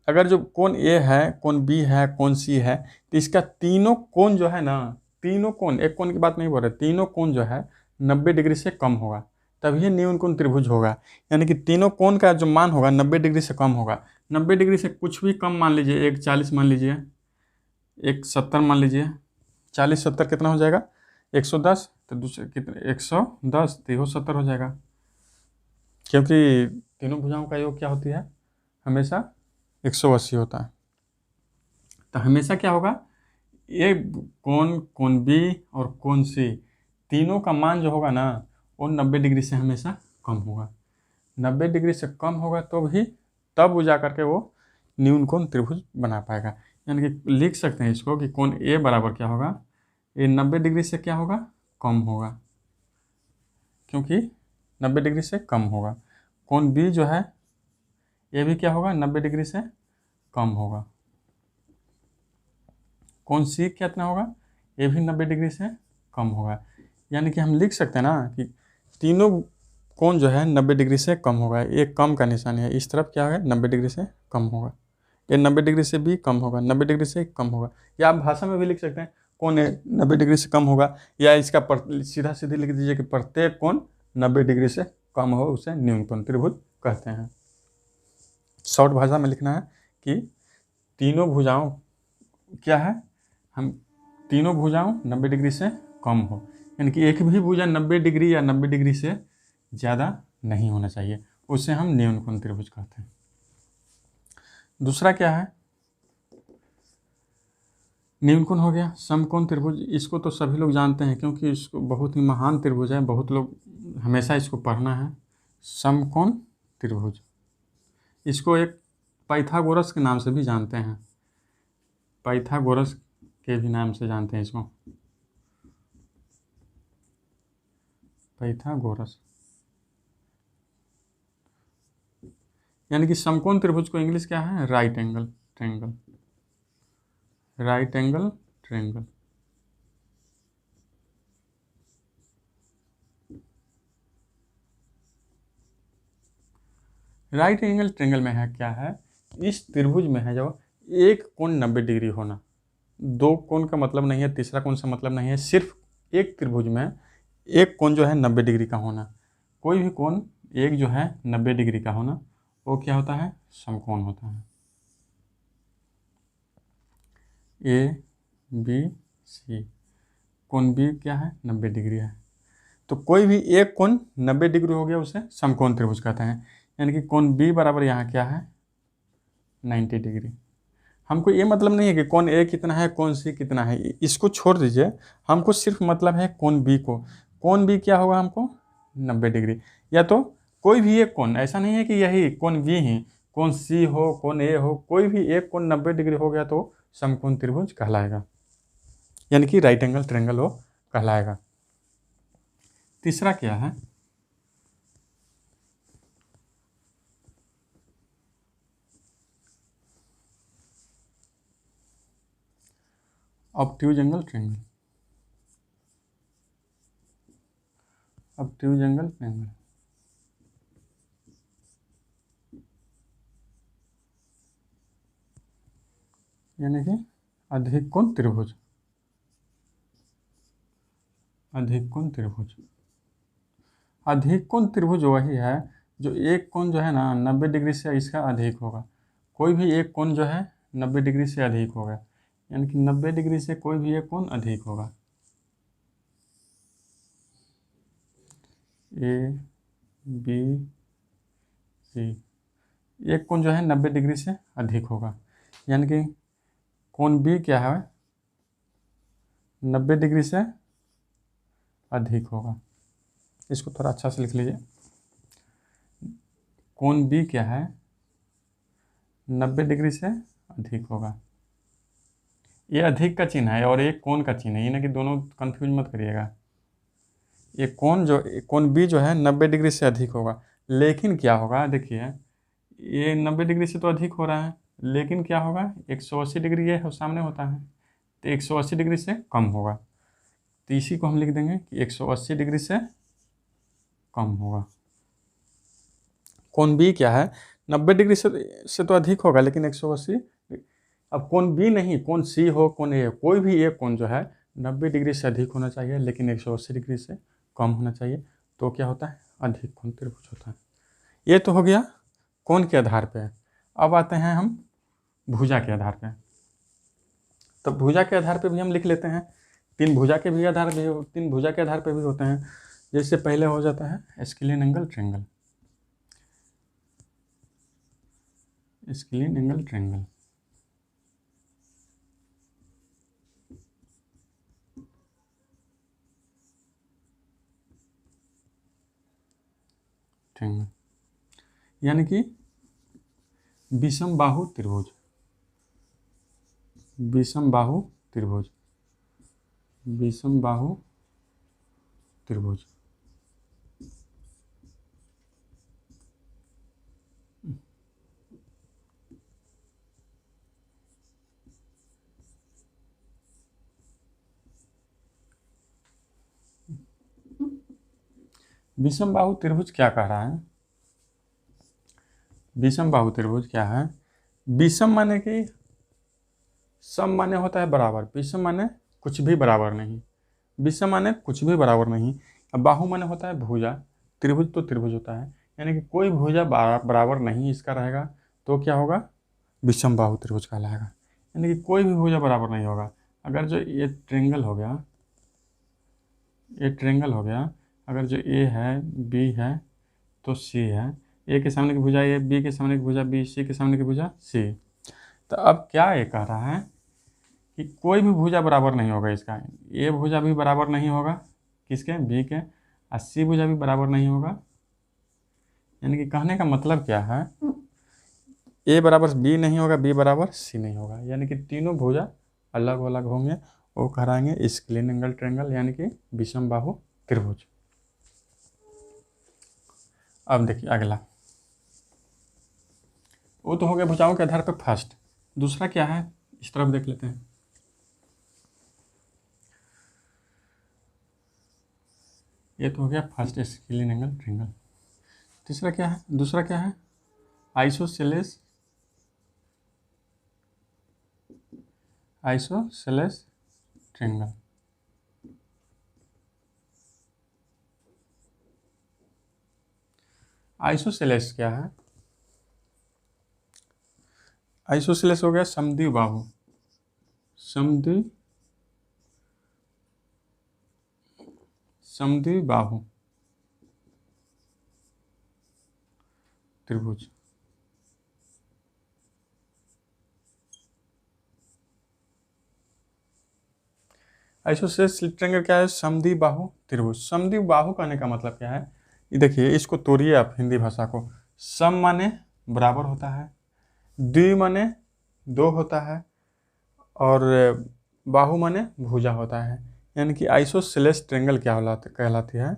अगर जो कोण ए है, कोण बी है, कोण सी है, तो इसका तीनों कोण जो है ना, तीनों कोण, एक कोण की बात नहीं बोल रहे, तीनों कोण जो है 90 डिग्री से कम होगा, तभी ये न्यून कोण त्रिभुज होगा। यानी कि तीनों कोण का जो मान होगा 90 डिग्री से कम होगा। 90 डिग्री से कुछ भी कम मान लीजिए, एक 40 मान लीजिए, एक 70 मान लीजिए, 40 70 कितना हो जाएगा? 110। तो दूसरे कितने? 110, तो ये 70 हो जाएगा, क्योंकि तीनों भुजाओं का योग क्या होती है? हमेशा 180 होता है। तो हमेशा क्या होगा? ये कोण, कोण बी और कोण सी, तीनों का मान जो होगा ना वो 90 डिग्री से हमेशा कम होगा। 90 डिग्री से कम होगा तो भी तब वो जा करके वो न्यून कोण त्रिभुज बना पाएगा। यानी कि लिख सकते हैं इसको कि कोण ए बराबर क्या होगा? ये 90 डिग्री से क्या होगा? कम होगा, क्योंकि 90 डिग्री से कम होगा। कोण बी जो है ये भी क्या होगा? 90 डिग्री से कम होगा। कोण सी कितना होगा? ये भी 90 डिग्री से कम होगा। यानी कि हम लिख सकते हैं ना कि तीनों कोण जो है 90 डिग्री से कम होगा। ये कम का निशान है, इस तरफ क्या है? 90 डिग्री से कम होगा। ये 90 डिग्री से भी कम होगा, 90 डिग्री से कम होगा। या आप भाषा में भी लिख सकते हैं कोण 90 डिग्री से कम होगा, या इसका सीधा सीधी लिख दीजिए कि प्रत्येक कोण 90 डिग्री से कम हो उसे न्यून कोण त्रिभुज कहते हैं। शॉर्ट भाषा में लिखना है कि तीनों भुजाओं क्या है? हम तीनों भुजाओं 90 डिग्री से कम हो, यानी कि एक भी भुजा 90 डिग्री या 90 डिग्री से ज़्यादा नहीं होना चाहिए, उसे हम न्यून कोण त्रिभुज कहते हैं। दूसरा क्या है? न्यून कोण हो गया। समकोण त्रिभुज, इसको तो सभी लोग जानते हैं क्योंकि इसको बहुत ही महान त्रिभुज है, बहुत लोग हमेशा इसको पढ़ना है। समकोण त्रिभुज, इसको एक पाइथागोरस के नाम से भी जानते हैं, पाइथागोरस के भी नाम से जानते हैं इसको, पाइथागोरस। यानी कि समकोण त्रिभुज को इंग्लिश क्या है? Right angle triangle, right angle triangle. Right angle triangle में है क्या है? इस त्रिभुज में है जो एक कोण 90 डिग्री होना, दो कोण का मतलब नहीं है, तीसरा कोण से मतलब नहीं है, सिर्फ एक त्रिभुज में एक कोण जो है 90 डिग्री का होना। कोई भी कोण एक जो है 90 डिग्री का होना, वो क्या होता है? समकोण होता है। ए बी सी, कोण बी क्या है 90 डिग्री है। तो कोई भी एक कोण 90 डिग्री हो गया उसे समकोण त्रिभुज कहते हैं। यानी कि कोण बी बराबर यहाँ क्या है 90 डिग्री। हमको ये मतलब नहीं है कि कोण ए कितना है कोण सी कितना है, इसको छोड़ दीजिए। हमको सिर्फ मतलब है कोण बी को। कोण बी क्या होगा हमको 90 डिग्री। या तो कोई भी एक कोण, ऐसा नहीं है कि यही कोण बी ही, कोण सी हो कोण ए हो, कोई भी एक कोण 90 डिग्री हो गया तो समकोण त्रिभुज कहलाएगा, यानी कि राइट एंगल ट्रायंगल वो कहलाएगा। तीसरा क्या है, obtuse angle triangle. Obtuse angle triangle यानी कि अधिक कोण त्रिभुज। अधिक कोण त्रिभुज, अधिक कोण त्रिभुज वही है जो एक कोण जो है ना 90 डिग्री से इसका अधिक होगा। कोई भी एक कोण जो है 90 डिग्री से अधिक होगा, यानी कि 90 डिग्री से कोई भी एक कोण अधिक होगा। ए बी सी, एक कोण जो है 90 डिग्री से अधिक होगा, यानी कि कोण बी क्या है 90 डिग्री से अधिक होगा। इसको थोड़ा अच्छा से लिख लीजिए। कोण बी क्या है 90 डिग्री से अधिक होगा। ये अधिक का चिन्ह है और एक कोण का चिन्ह है, ये ना कि दोनों कंफ्यूज मत करिएगा। ये कोण बी जो है 90 डिग्री से अधिक होगा, लेकिन क्या होगा देखिए, ये 90 डिग्री से तो अधिक हो रहा है, लेकिन क्या होगा 180 डिग्री ये सामने होता है, तो 180 डिग्री से कम होगा। तो इसी को हम लिख देंगे कि 180 डिग्री से कम होगा। कोण बी क्या है 90 डिग्री से तो अधिक होगा, लेकिन 180। अब कोण बी नहीं, कोण सी हो कोण ए, कोई भी एक कोण जो है 90 डिग्री से अधिक होना चाहिए, लेकिन 180 डिग्री से कम होना चाहिए, तो क्या होता है अधिक कोण त्रिभुज होता है। ये तो हो गया कोण के आधार पे। अब आते हैं हम भुजा के आधार पे। तो भुजा के आधार पे भी हम लिख लेते हैं। तीन भुजा के आधार पे भी होते हैं। जैसे पहले हो जाता है scalene angle triangle. Scalene angle triangle यानी कि विषम बाहु त्रिभुज। विषम बाहु त्रिभुज, विषम बाहु त्रिभुज। विषम बाहु त्रिभुज क्या कह रहा है, विषम बाहु त्रिभुज क्या है, विषम माने कि सम माने होता है बराबर, विषम माने कुछ भी बराबर नहीं, विषम माने कुछ भी बराबर नहीं। अब बाहु माने होता है भुजा, त्रिभुज तो त्रिभुज होता है, यानी कि कोई भुजा बराबर नहीं इसका रहेगा, तो क्या होगा विषम बाहु त्रिभुज कहलाएगा। यानी कि कोई भी भुजा बराबर नहीं होगा। अगर जो ये ट्रायंगल हो गया, ये ट्रायंगल हो गया, अगर जो ए है बी है तो सी है, ए के सामने की भुजा ए, बी के सामने की भुजा बी, सी के सामने की भुजा सी। तो अब क्या ये कह रहा है कि कोई भी भुजा बराबर नहीं होगा इसका। ए भुजा भी बराबर नहीं होगा किसके बी के, और सी भुजा भी बराबर नहीं होगा। यानी कि कहने का मतलब क्या है, ए बराबर बी नहीं होगा, बी बराबर सी नहीं होगा, यानी कि तीनों भुजा अलग अलग होंगे, वो कहलाएंगे स्केलिन एंगल ट्रायंगल, यानी कि विषम बाहु त्रिभुज। अब देखिए अगला, वो तो हो गया भुजाओं के आधार पर फर्स्ट। दूसरा क्या है इस तरफ देख लेते हैं। ये तो हो गया फर्स्ट स्केलिन एंगल ट्रायंगल। तीसरा क्या है, दूसरा क्या है आइसोसेलेस, आइसोसेलेस ट्रायंगल। आइसोसेलेस क्या है, आइसोसेलेस हो गया समद्विबाहु, समद्वि बाहु त्रिभुज। आइसोसेलेस स्लिट ट्रायंगल क्या है? समद्वि बाहु त्रिभुज। समद्वि बाहु कहने का मतलब क्या है? ये देखिए, इसको तोड़िए आप हिंदी भाषा को। सम माने बराबर होता है, द्वि माने दो होता है, और बाहु माने भुजा होता है। यानी कि आइसोसेलेस ट्रायंगल क्या कहलाती है?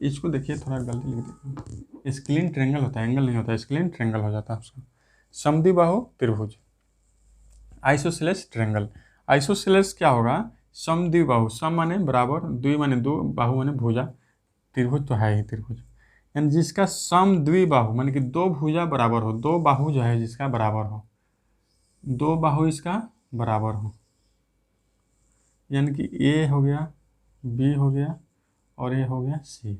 इसको देखिए, थोड़ा गलती लिख देते, स्क्लीन ट्रायंगल होता है, एंगल नहीं होता, स्क्लीन ट्रायंगल हो जाता है उसका। समद्वि बाहु त्रिभुज, आइसोसेलेस ट्रायंगल। आइसोसेलेस क्या होगा? समद्वि बाहु, सम माने बराबर, द्वि माने दो, बाहु माने भुजा, त्रिभुज तो है ही त्रिभुज। यानी जिसका सम द्वि बाहु माने कि दो भुजा बराबर हो, दो बाहु जो है जिसका बराबर हो, दो बाहु इसका बराबर हो, यानी कि ए हो गया, बी हो गया, और ए हो गया सी।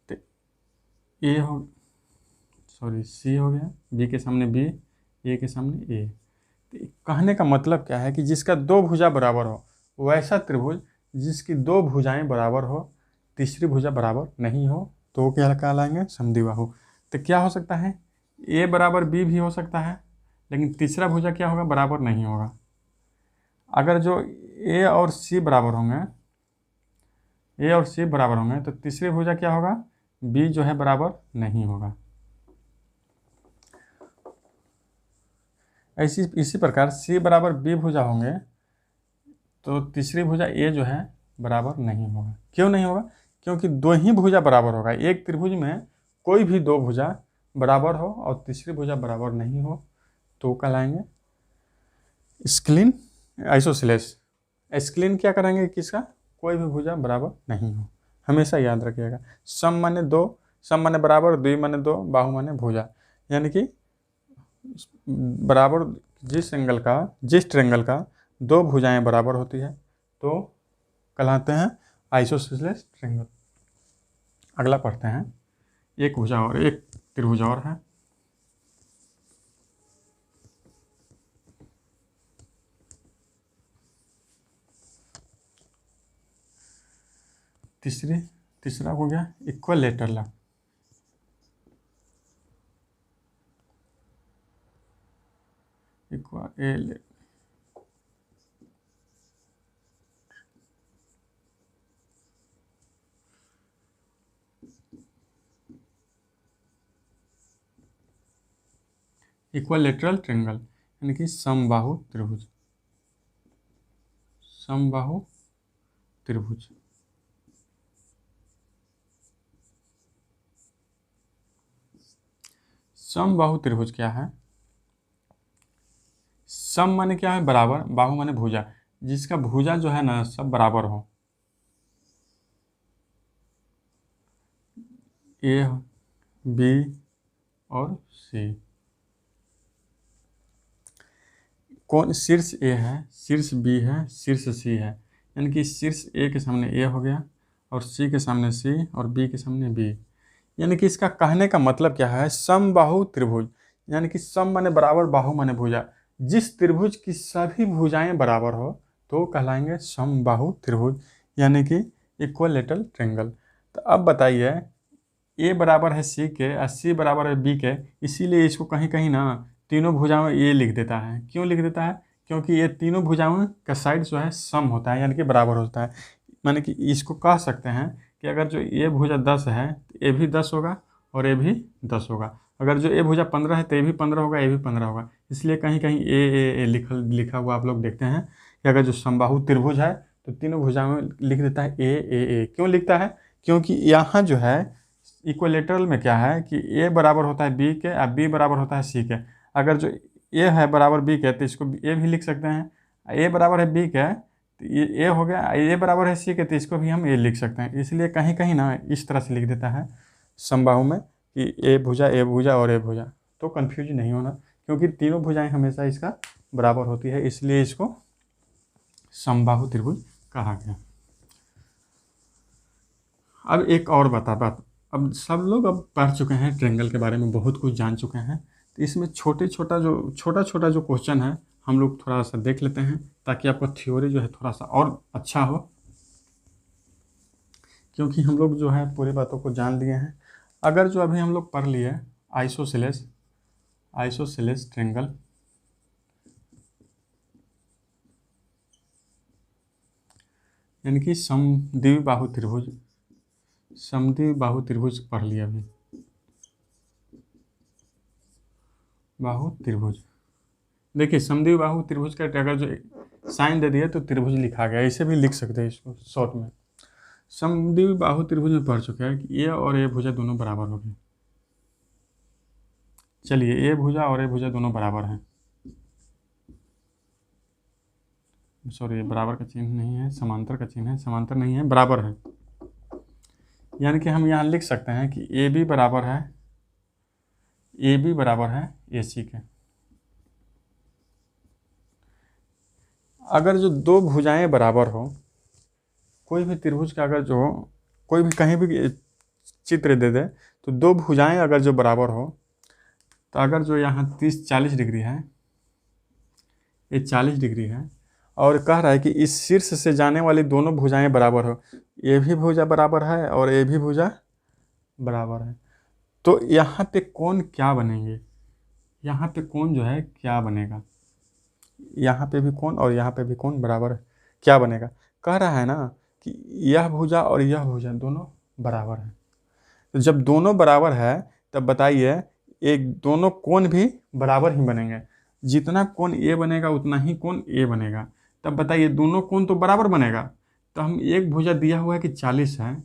तो ए हो सॉरी सी हो गया, बी के सामने बी, ए के सामने ए। तो कहने का मतलब क्या है कि जिसका दो भुजा बराबर हो, वैसा त्रिभुज जिसकी दो भुजाएं बराबर हो, तीसरी भुजा बराबर नहीं हो, तो वो क्या कहलाएंगे? समद्वि बाहु। तो क्या हो सकता है? ए बराबर बी भी हो सकता है, लेकिन तीसरा भुजा क्या होगा? बराबर नहीं होगा। अगर जो ए और सी बराबर होंगे, ए और सी बराबर होंगे, तो तीसरी भुजा क्या होगा? बी जो है बराबर नहीं होगा। इसी प्रकार सी बराबर बी भुजा होंगे, तो तीसरी भुजा ए जो है बराबर नहीं होगा। क्यों नहीं होगा? क्योंकि दो ही भुजा बराबर होगा। एक त्रिभुज में कोई भी दो भुजा बराबर हो और तीसरी भुजा बराबर नहीं हो, तो कहलाएंगे स्क्लीन आइसोसेलेस। स्क्लीन क्या करेंगे? किसका? कोई भी भुजा बराबर नहीं हो। हमेशा याद रखिएगा, सम माने दो, सम माने बराबर, द्वि माने दो, बाहु माने भुजा। यानी कि बराबर जिस ट्रायंगल का दो भुजाएं बराबर होती है, तो कहलाते हैं आइसोसेलेस ट्रायंगल। अगला पढ़ते हैं, एक भुजा और एक त्रिभुज और है। तीसरा हो गया इक्विलैटरल। इक्विलैटरल ट्रायंगल यानी कि समबाहु त्रिभुज। समबाहु त्रिभुज। समबाहु त्रिभुज क्या है? सम माने क्या है? बराबर, बाहु माने भुजा, जिसका भुजा जो है ना सब बराबर हो, ए, बी और सी। कौन? शीर्ष ए है, शीर्ष बी है, शीर्ष सी है। यानी कि शीर्ष ए के सामने ए हो गया, और सी के सामने सी, और बी के सामने बी। यानी कि इसका कहने का मतलब क्या है? समबाहु त्रिभुज, यानी कि सम माने बराबर, बाहु माने भुजा, जिस त्रिभुज की सभी भुजाएं बराबर हो, तो कहलाएंगे समबाहु त्रिभुज, यानी कि इक्विलैटरल ट्रायंगल। तो अब बताइए, ए बराबर है सी के और सी बराबर है बी के, इसीलिए इसको कहीं कहीं ना तीनों भुजाओं ए लिख देता है। क्यों लिख देता है? क्योंकि ये तीनों भुजाओं का साइड जो है सम होता है, यानी कि बराबर होता है। माने कि इसको कह सकते हैं कि अगर जो ए भुजा 10 है, तो ए भी 10 होगा और ए भी 10 होगा। अगर जो ए भुजा 15 है, तो ए भी 15 होगा, ए भी 15 होगा। इसलिए कहीं कहीं ए लिखा हुआ आप लोग देखते हैं कि अगर जो समबाहु त्रिभुज है, तो तीनों भुजाओं में लिख देता है ए। क्यों लिखता है? क्योंकि यहाँ जो है इक्विलैटरल में क्या है कि ए बराबर होता है बी के और बी बराबर होता है सी के। अगर जो ए है बराबर बी के, तो इसको ए भी लिख सकते हैं। ए बराबर है बी के, तो ये ए हो गया। ए बराबर है सी के, तो इसको भी हम ए लिख सकते हैं। इसलिए कहीं कहीं ना इस तरह से लिख देता है समबाहु में कि ए भुजा और ए भुजा, तो कन्फ्यूज नहीं होना, क्योंकि तीनों भुजाएं हमेशा इसका बराबर होती है, इसलिए इसको समबाहु त्रिभुज कहा गया। अब एक और बात, अब सब लोग अब पढ़ चुके हैं ट्रायंगल के बारे में, बहुत कुछ जान चुके हैं। तो इसमें छोटा छोटा जो क्वेश्चन है, हम लोग थोड़ा सा देख लेते हैं ताकि आपका थ्योरी जो है थोड़ा सा और अच्छा हो, क्योंकि हम लोग जो है पूरी बातों को जान लिए हैं। अगर जो अभी हम लोग पढ़ लिए आइसोसेलेस आइसोसेलेस ट्रायंगल, यानी कि समद्विबाहु त्रिभुज, समद्विबाहु त्रिभुज पढ़ लिया अभी, बाहु त्रिभुज। देखिए समद्विबाहु त्रिभुज का अगर जो साइन दे दिया तो त्रिभुज लिखा गया, ऐसे भी लिख सकते हैं इसको शॉर्ट में। समद्विबाहु त्रिभुज में पढ़ चुके हैं कि ए और ए भुजा दोनों बराबर हो गए। चलिए ए भुजा और ए भुजा दोनों बराबर हैं, सॉरी बराबर का चिन्ह नहीं है, समांतर का चिन्ह है, समांतर नहीं है, बराबर है। यानी कि हम यहाँ लिख सकते हैं कि ए बी बराबर है, ए बी बराबर है ए सी के। अगर जो दो भुजाएं बराबर हो, कोई भी त्रिभुज का अगर जो कोई भी कहीं भी चित्र दे दे तो दो भुजाएं अगर जो बराबर हो, तो अगर जो यहाँ 30-40 डिग्री है, ये 40 डिग्री है, और कह रहा है कि इस शीर्ष से जाने वाली दोनों भुजाएं बराबर हो, ये भी भुजा बराबर है और ये भी भुजा बराबर है, तो यहाँ पे कोण क्या बनेंगे, यहाँ पे कोण जो है क्या बनेगा, यहाँ पे भी कोण और यहाँ पे भी कोण बराबर क्या बनेगा। कह रहा है ना कि यह भुजा और यह भुजा दोनों बराबर है, तो जब दोनों बराबर है तब बताइए एक दोनों कोण भी बराबर ही बनेंगे, जितना कोण ए बनेगा उतना ही कोण ए बनेगा। तब बताइए दोनों कोण तो बराबर बनेगा, तो हम एक भुजा दिया हुआ है कि 40 है,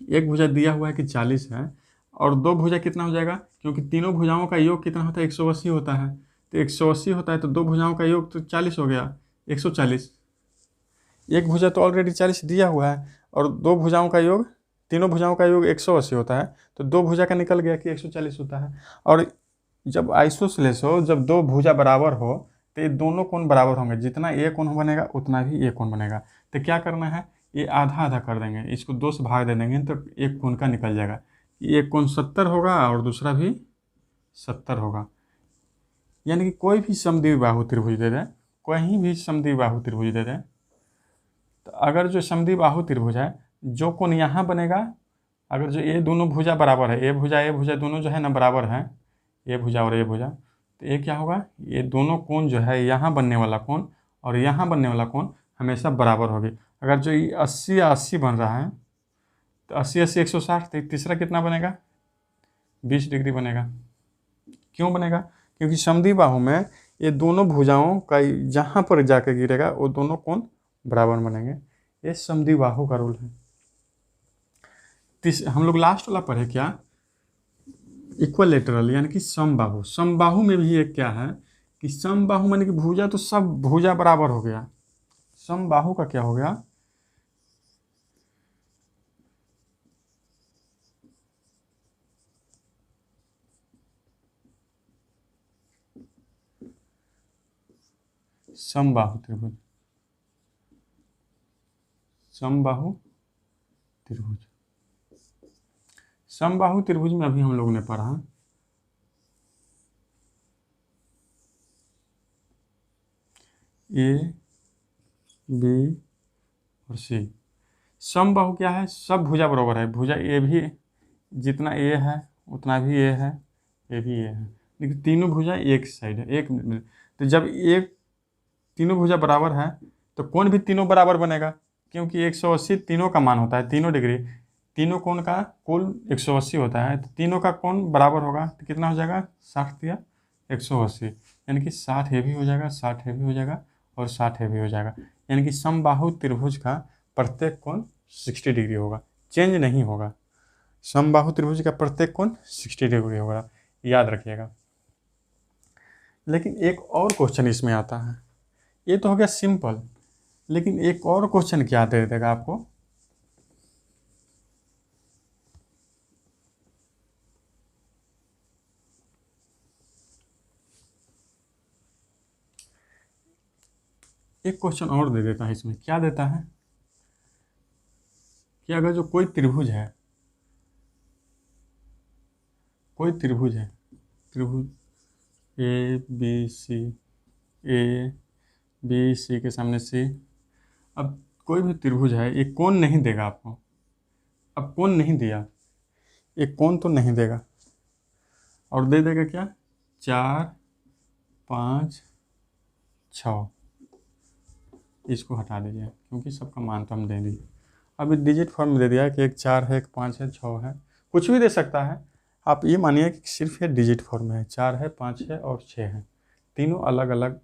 एक भुजा दिया हुआ है कि 40 है, और दो भुजा कितना हो जाएगा, क्योंकि तीनों भुजाओं का योग कितना होता है 180 होता है, तो 180 होता है तो दो भुजाओं का योग तो 40 हो गया 140। एक भुजा तो ऑलरेडी 40 दिया हुआ है और दो भुजाओं का योग, तीनों भुजाओं का योग 180 होता है, तो दो भुजा का निकल गया कि 140 होता है। और जब आइसोसेलेस हो, जब दो भुजा बराबर हो तो ये दोनों कोण बराबर होंगे, जितना ए कोण बनेगा उतना भी ए कोण बनेगा। तो क्या करना है, ये आधा आधा कर देंगे, इसको 2 से भाग दे देंगे तो एक कोण का निकल जाएगा, एक कोण 70 होगा और दूसरा भी 70 होगा। यानी कि कोई भी समद्विबाहु त्रिभुज दे दें, कहीं भी समद्विबाहु त्रिभुज दे दें, तो अगर जो समद्विबाहु त्रिभुज है, जो कोण यहाँ बनेगा, अगर जो ये दोनों भुजा बराबर है, ए भुजा दोनों जो है ना बराबर है, ये भुजा और ये भुजा, तो ये क्या होगा, ये दोनों कोण जो है यहाँ बनने वाला कोण और यहाँ बनने वाला कोण हमेशा बराबर होगी। अगर जो ये 80 या 80 बन रहा है तो 80-80 160, तो तीसरा कितना बनेगा 20 डिग्री बनेगा। क्यों बनेगा, क्योंकि समद्विबाहु में ये दोनों भुजाओं का जहाँ पर जाकर गिरेगा वो दोनों कोण बराबर बनेंगे, ये समद्विबाहु का रूल है। हम लोग लास्ट वाला पढ़े क्या, इक्वलेटरल, यानी कि समबाहु। समबाहु में भी एक क्या है कि समबाहु माने कि भुजा तो सब भुजा बराबर हो गया, समबाहु का क्या हो गया, समबाहु त्रिभुज, समबाहु त्रिभुज। समबाहु त्रिभुज में अभी हम लोगों ने पढ़ा ए बी और सी। समबाहु क्या है, सब भुजा बराबर है, भुजा ए भी जितना ए है उतना भी ए है, ए भी ए है, लेकिन तीनों भुजा एक साइड है, एक तो जब एक तीनों भुजा बराबर है तो कोण भी तीनों बराबर बनेगा, क्योंकि 180 तीनों का मान होता है, तीनों डिग्री, तीनों कोण का कुल 180 होता है, तो तीनों का कोण बराबर होगा, तो कितना हो जाएगा 60 या 180, यानी कि 60 ये भी हो जाएगा, 60 ये भी हो जाएगा और 60 ये भी हो जाएगा। यानी कि समबाहु त्रिभुज का प्रत्येक कोण 60 डिग्री होगा, चेंज नहीं होगा। समबाहु त्रिभुज का प्रत्येक कोण 60 डिग्री होगा, याद रखिएगा। लेकिन एक और क्वेश्चन इसमें आता है, ये तो हो गया सिंपल, लेकिन एक और क्वेश्चन क्या दे देगा आपको, एक क्वेश्चन और दे देता है इसमें। क्या देता है कि अगर जो कोई त्रिभुज है, कोई त्रिभुज है, त्रिभुज A B C, A B C के सामने सी। अब कोई भी त्रिभुज है, ये कोण नहीं देगा आपको। अब कोण नहीं दिया, ये कोण तो नहीं देगा, और दे देगा क्या, 4 5 6। इसको हटा दीजिए क्योंकि सबका मान तो हम दे दिए। अब डिजिट फॉर्म में दे दिया है कि एक 4 है, एक 5 है, 6 है, कुछ भी दे सकता है। आप ये मानिए कि सिर्फ ये डिजिट फॉर्म में है, 4 है, 5 है और 6 है, तीनों अलग अलग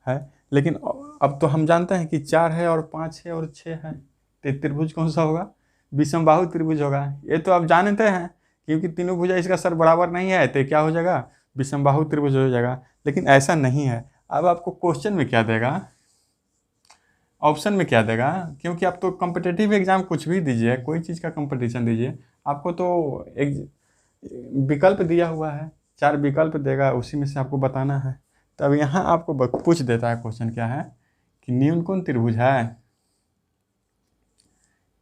है। लेकिन अब तो हम जानते हैं कि 4 है और 5 है और 6 है, तो त्रिभुज कौन सा होगा, विषमबाहु त्रिभुज होगा। ये तो आप जानते हैं, क्योंकि तीनों भुजा इसका सर बराबर नहीं है, तो क्या हो जाएगा, विषमबाहु त्रिभुज हो जाएगा। लेकिन ऐसा नहीं है। अब आपको क्वेश्चन में क्या देगा, ऑप्शन में क्या देगा, क्योंकि आप तो कॉम्पिटिटिव एग्जाम कुछ भी दीजिए, कोई चीज़ का कंपटीशन दीजिए, आपको तो एक विकल्प दिया हुआ है, 4 विकल्प देगा, उसी में से आपको बताना है। तब यहाँ आपको पूछ देता है, क्वेश्चन क्या है कि न्यून कोण त्रिभुज है,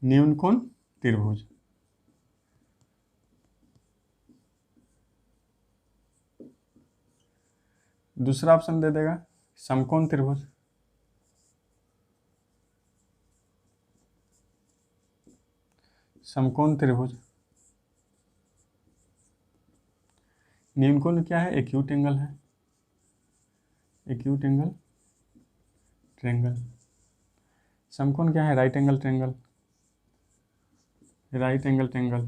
न्यून कोण त्रिभुज। दूसरा ऑप्शन दे देगा समकोण त्रिभुज। समकोण त्रिभुज। न्यून कोण क्या है, एक्यूट एंगल है, एक्यूट एंगल ट्रेंगल। समकोण क्या है, right angle triangle, right angle triangle.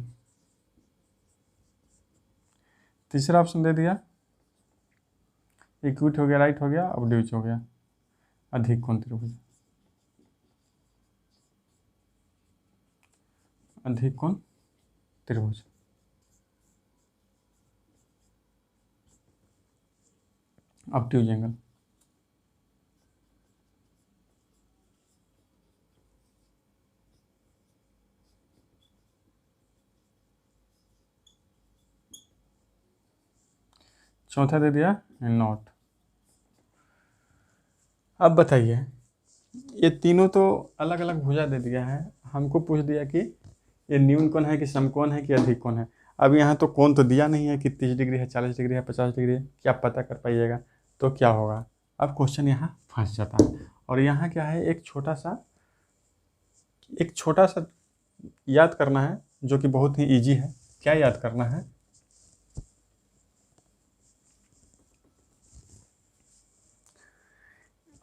तीसरा ऑप्शन दे दिया, एक्यूट हो गया, राइट हो गया, ऑब्ट्यूज हो गया, अधिक कोण त्रिभुज, अधिक कोण त्रिभुज। Obtuse angle. चौथा दे दिया नॉट। अब बताइए, ये तीनों तो अलग अलग भुजा दे दिया है, हमको पूछ दिया कि ये न्यून कोण है कि समकोण है कि अधिक कोण है। अब यहाँ तो कोण तो दिया नहीं है कि 30 डिग्री है, 40 डिग्री है, 50 डिग्री है, क्या पता कर पाइएगा, तो क्या होगा। अब क्वेश्चन यहाँ फंस जाता है। और यहाँ क्या है, एक छोटा सा याद करना है, जो कि बहुत ही ईजी है। क्या याद करना है,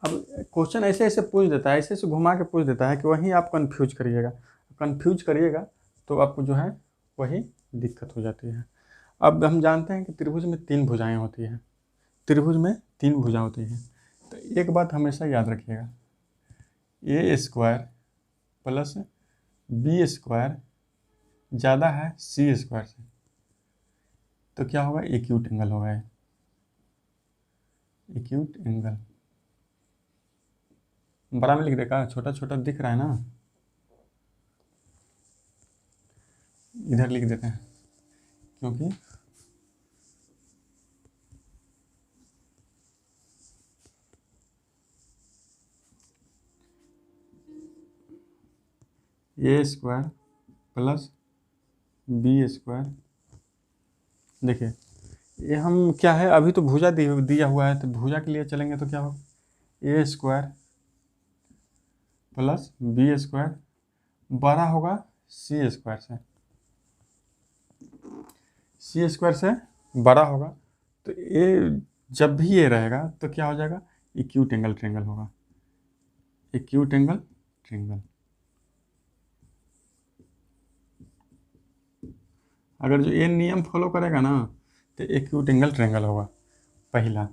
अब क्वेश्चन ऐसे ऐसे पूछ देता है, ऐसे ऐसे घुमा के पूछ देता है कि वहीं आप कंफ्यूज करिएगा तो आपको जो है वही दिक्कत हो जाती है। अब हम जानते हैं कि त्रिभुज में 3 भुजाएं होती हैं, त्रिभुज में 3 भुजा होती हैं। तो एक बात हमेशा याद रखिएगा, ए स्क्वायर प्लस बी स्क्वायर ज़्यादा है सी स्क्वायर से, तो क्या होगा, एक्यूट एंगल होगा, एक्यूट एंगल। बड़ा में लिख देगा, छोटा छोटा दिख रहा है ना, इधर लिख देते हैं, क्योंकि ए स्क्वायर प्लस बी स्क्वायर। देखिए ये हम क्या है, अभी तो भुजा दिया हुआ है, तो भुजा के लिए चलेंगे तो क्या होगा, ए स्क्वायर प्लस बी स्क्वायर बड़ा होगा सी स्क्वायर से, सी स्क्वायर से बड़ा होगा। तो ये जब भी ये रहेगा तो क्या हो जाएगा, एक्यूट एंगल ट्रेंगल होगा, एक्यूट एंगल ट्रेंगल। अगर जो ये नियम फॉलो करेगा ना, तो एक्यूट एंगल ट्रेंगल होगा पहला।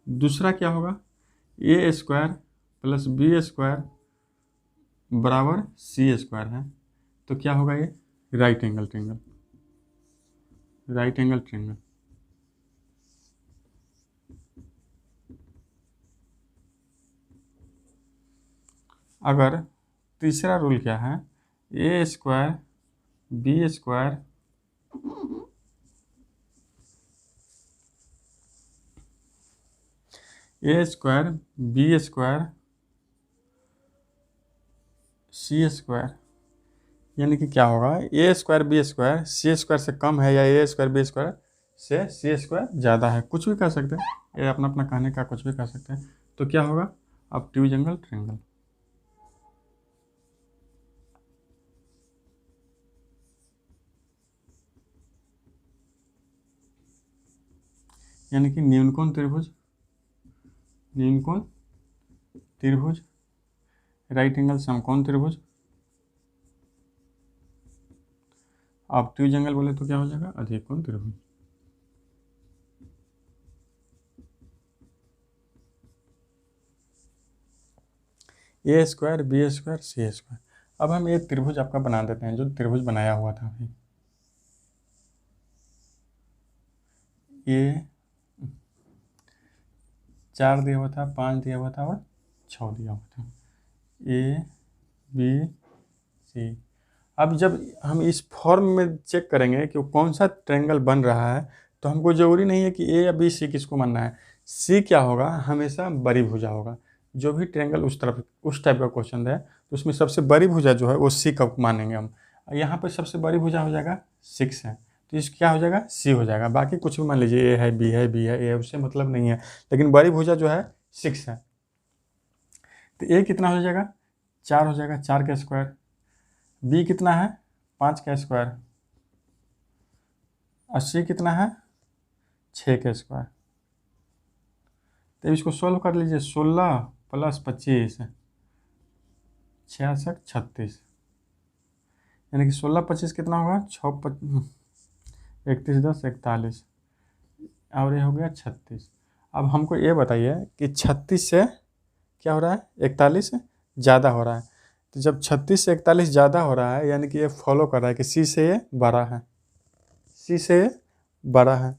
दूसरा क्या होगा, ए स्क्वायर प्लस बी स्क्वायर बराबर सी स्क्वायर है, तो क्या होगा, ये right angle triangle, right angle triangle. अगर तीसरा रूल क्या है, ए स्क्वायर बी स्क्वायर ए स्क्वायर बी स्क्वायर सी स्क्वायर, यानी कि क्या होगा, ए स्क्वायर बी स्क्वायर सी स्क्वायर से कम है या ए स्क्वायर बी स्क्वायर से सी स्क्वायर ज़्यादा है, कुछ भी कर सकते हैं, ये अपना अपना कहने का कुछ भी कर सकते हैं। तो क्या होगा अब ट्यूजेंगल ट्रेंगल। यानी कि न्यूनकोण त्रिभुज, न्यूनकोण त्रिभुज, राइट एंगल समकोण त्रिभुज। आप ट्यूजेंगल बोले तो क्या हो जाएगा, अधिक कोण त्रिभुज। ए स्क्वायर बी स्क्वायर सी स्क्वायर। अब हम ये त्रिभुज आपका बना देते हैं, जो त्रिभुज बनाया हुआ था अभी। ये 4 दिया हुआ था, 5 दिया हुआ था और 6 दिया हुआ था, ए बी सी। अब जब हम इस फॉर्म में चेक करेंगे कि कौन सा ट्रायंगल बन रहा है, तो हमको ज़रूरी नहीं है कि ए या बी सी किसको मानना है। सी क्या होगा, हमेशा बड़ी भुजा होगा। जो भी ट्रायंगल उस तरफ उस टाइप का क्वेश्चन है, तो उसमें सबसे बड़ी भुजा जो है वो सी का मानेंगे हम। यहाँ पर सबसे बड़ी भुजा हो जाएगा 6 है, तो इस क्या हो जाएगा, सी हो जाएगा। बाकी कुछ भी मान लीजिए, ए है बी है बी है ए है, उससे मतलब नहीं है, लेकिन बड़ी भुजा जो है 6 है। तो ए कितना हो जाएगा, 4 हो जाएगा, 4 का स्क्वायर। बी कितना है, 5 का स्क्वायर। 80 कितना है, 6 का स्क्वायर। तो इसको सोल्व कर लीजिए, 16 + 25 66 36, यानी कि 16 25 कितना होगा, 6 31 10 41, और ये हो गया 36। अब हमको ये बताइए कि 36 से क्या हो रहा है, 41 ज़्यादा हो रहा है। तो जब 36 से 41 ज़्यादा हो रहा है, यानी कि ये फॉलो कर रहा है कि सी से ये बड़ा है, सी से ये बड़ा है।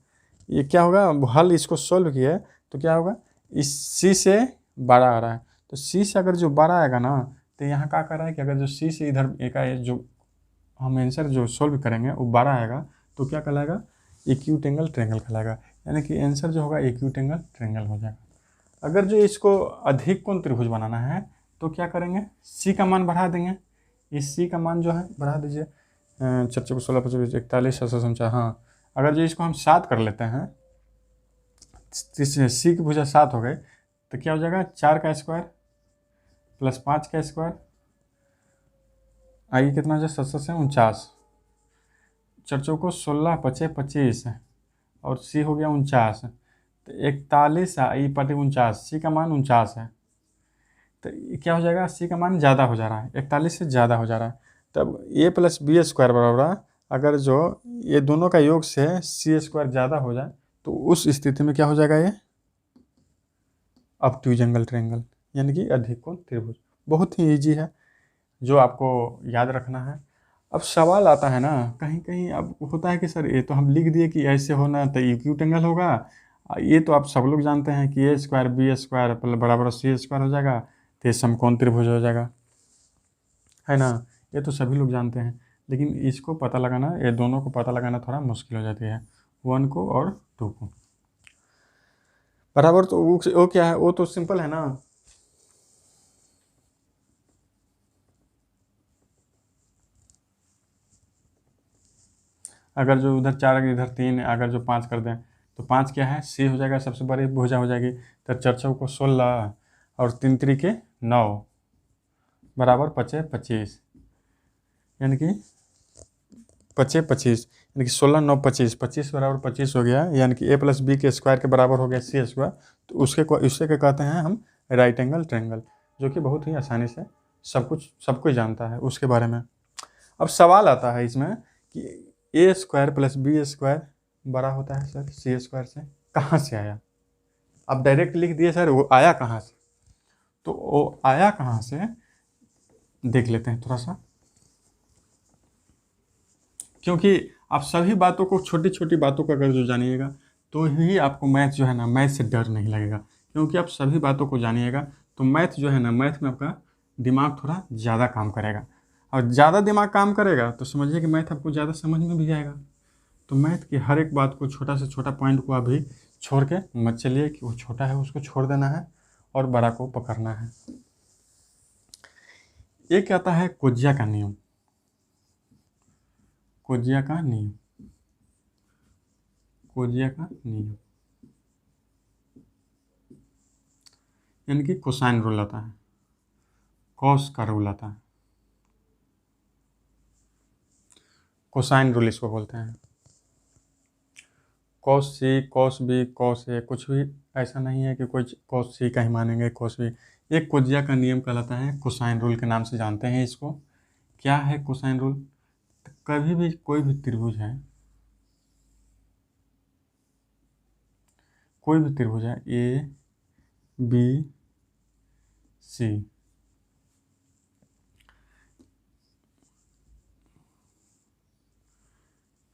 ये क्या होगा, हल इसको सोल्व किए तो क्या होगा, इस सी से बड़ा आ रहा है। तो सी से अगर जो बड़ा आएगा ना, तो यहाँ क्या कर रहा है कि अगर जो सी से इधर एक जो हम आंसर जो सोल्व करेंगे वो बड़ा आएगा, तो क्या कहलाएगा, एक्यूट एंगल ट्रायंगल कहलाएगा। यानी कि आंसर जो होगा एक्यूट एंगल ट्रायंगल हो जाएगा। अगर जो इसको अधिक कोण त्रिभुज बनाना है, तो क्या करेंगे, सी का मान बढ़ा देंगे। इस सी का मान जो है बढ़ा दीजिए, 4 16 25 41 57, हाँ। अगर जो इसको हम 7 कर लेते हैं, सी की भुजा 7 हो गए, तो क्या हो जाएगा, 4 का स्क्वायर + 5 का स्क्वायर, आगे कितना हो जाए, 7 से 49, 4 चौको 16 5 25, और सी हो गया 49। तो 41 है, ई पटे 49, सी का मान 49 है। तो क्या हो जाएगा, सी का मान ज़्यादा हो जा रहा है, 41 से ज़्यादा हो जा रहा है। तब ए + बी स्क्वायर बराबर, अगर जो ये दोनों का योग से सी स्क्वायर ज़्यादा हो जाए, तो उस स्थिति में क्या हो जाएगा, ये ऑब्ट्यूजेंगल ट्रायंगल, यानी कि अधिक कोण त्रिभुज। बहुत ही ईजी है, जो आपको याद रखना है। अब सवाल आता है ना, कहीं कहीं अब होता है कि सर ये तो हम लिख दिए कि ऐसे होना तो एक्यूट एंगल होगा, ये तो आप सब लोग जानते हैं कि ए स्क्वायर बी स्क्वायर बराबर सी स्क्वायर हो जाएगा, तो ये समकोण त्रिभुज हो जाएगा, है ना। ये तो सभी लोग जानते हैं, लेकिन इसको पता लगाना, ये दोनों को पता लगाना थोड़ा मुश्किल हो जाती है, 1 को और 2 को। बराबर तो वो क्या है, वो तो सिंपल है ना। अगर जो उधर 4 इधर 3, अगर जो 5 कर दें, तो 5 क्या है, सी हो जाएगा, सबसे बड़ी भुजा हो जाएगी। तो 4 चौको 16 और 3 त्रिके 9 बराबर 5 25, यानी कि 5 25, यानी कि 16 9 25, 25 बराबर 25 हो गया, यानी कि ए + बी के स्क्वायर के बराबर हो गया सी स्क्वायर। तो उससे क्या कहते हैं हम, राइट एंगल ट्रायंगल, जो कि बहुत ही आसानी से सब कुछ जानता है उसके बारे में। अब सवाल आता है इसमें कि ए स्क्वायर + बी स्क्वायर बड़ा होता है सर सी स्क्वायर से, कहाँ से आया। अब डायरेक्ट लिख दिए सर, वो आया कहाँ से, तो वो आया कहाँ से देख लेते हैं थोड़ा सा। क्योंकि आप सभी बातों को, छोटी छोटी बातों को अगर जो जानिएगा, तो ही आपको मैथ जो है ना, मैथ से डर नहीं लगेगा। क्योंकि आप सभी बातों को जानिएगा, तो मैथ जो है ना, मैथ में आपका दिमाग थोड़ा ज़्यादा काम करेगा, और ज़्यादा दिमाग काम करेगा तो समझिए कि मैथ आपको ज़्यादा समझ में भी आएगा। तो मैथ की हर एक बात को, छोटा से छोटा पॉइंट को अभी छोड़ के मत चलिए कि वो छोटा है उसको छोड़ देना है और बड़ा को पकड़ना है। ये कहता है कोज्या का नियम, कोज्या का नियम, कोजिया का नियम, यानी कि कोसाइन रूल आता है, कॉस का रूल आता है, कोसाइन रूल इसको बोलते हैं। Cos C, cos B, cos A, कुछ भी ऐसा नहीं है कि कोई कॉस सी का ही मानेंगे, कॉस बी। एक कोजिया का नियम कहलाता है, कोसाइन रूल के नाम से जानते हैं इसको। क्या है कोसाइन रूल? तो कभी भी कोई भी त्रिभुज है, कोई भी त्रिभुज है ए बी सी,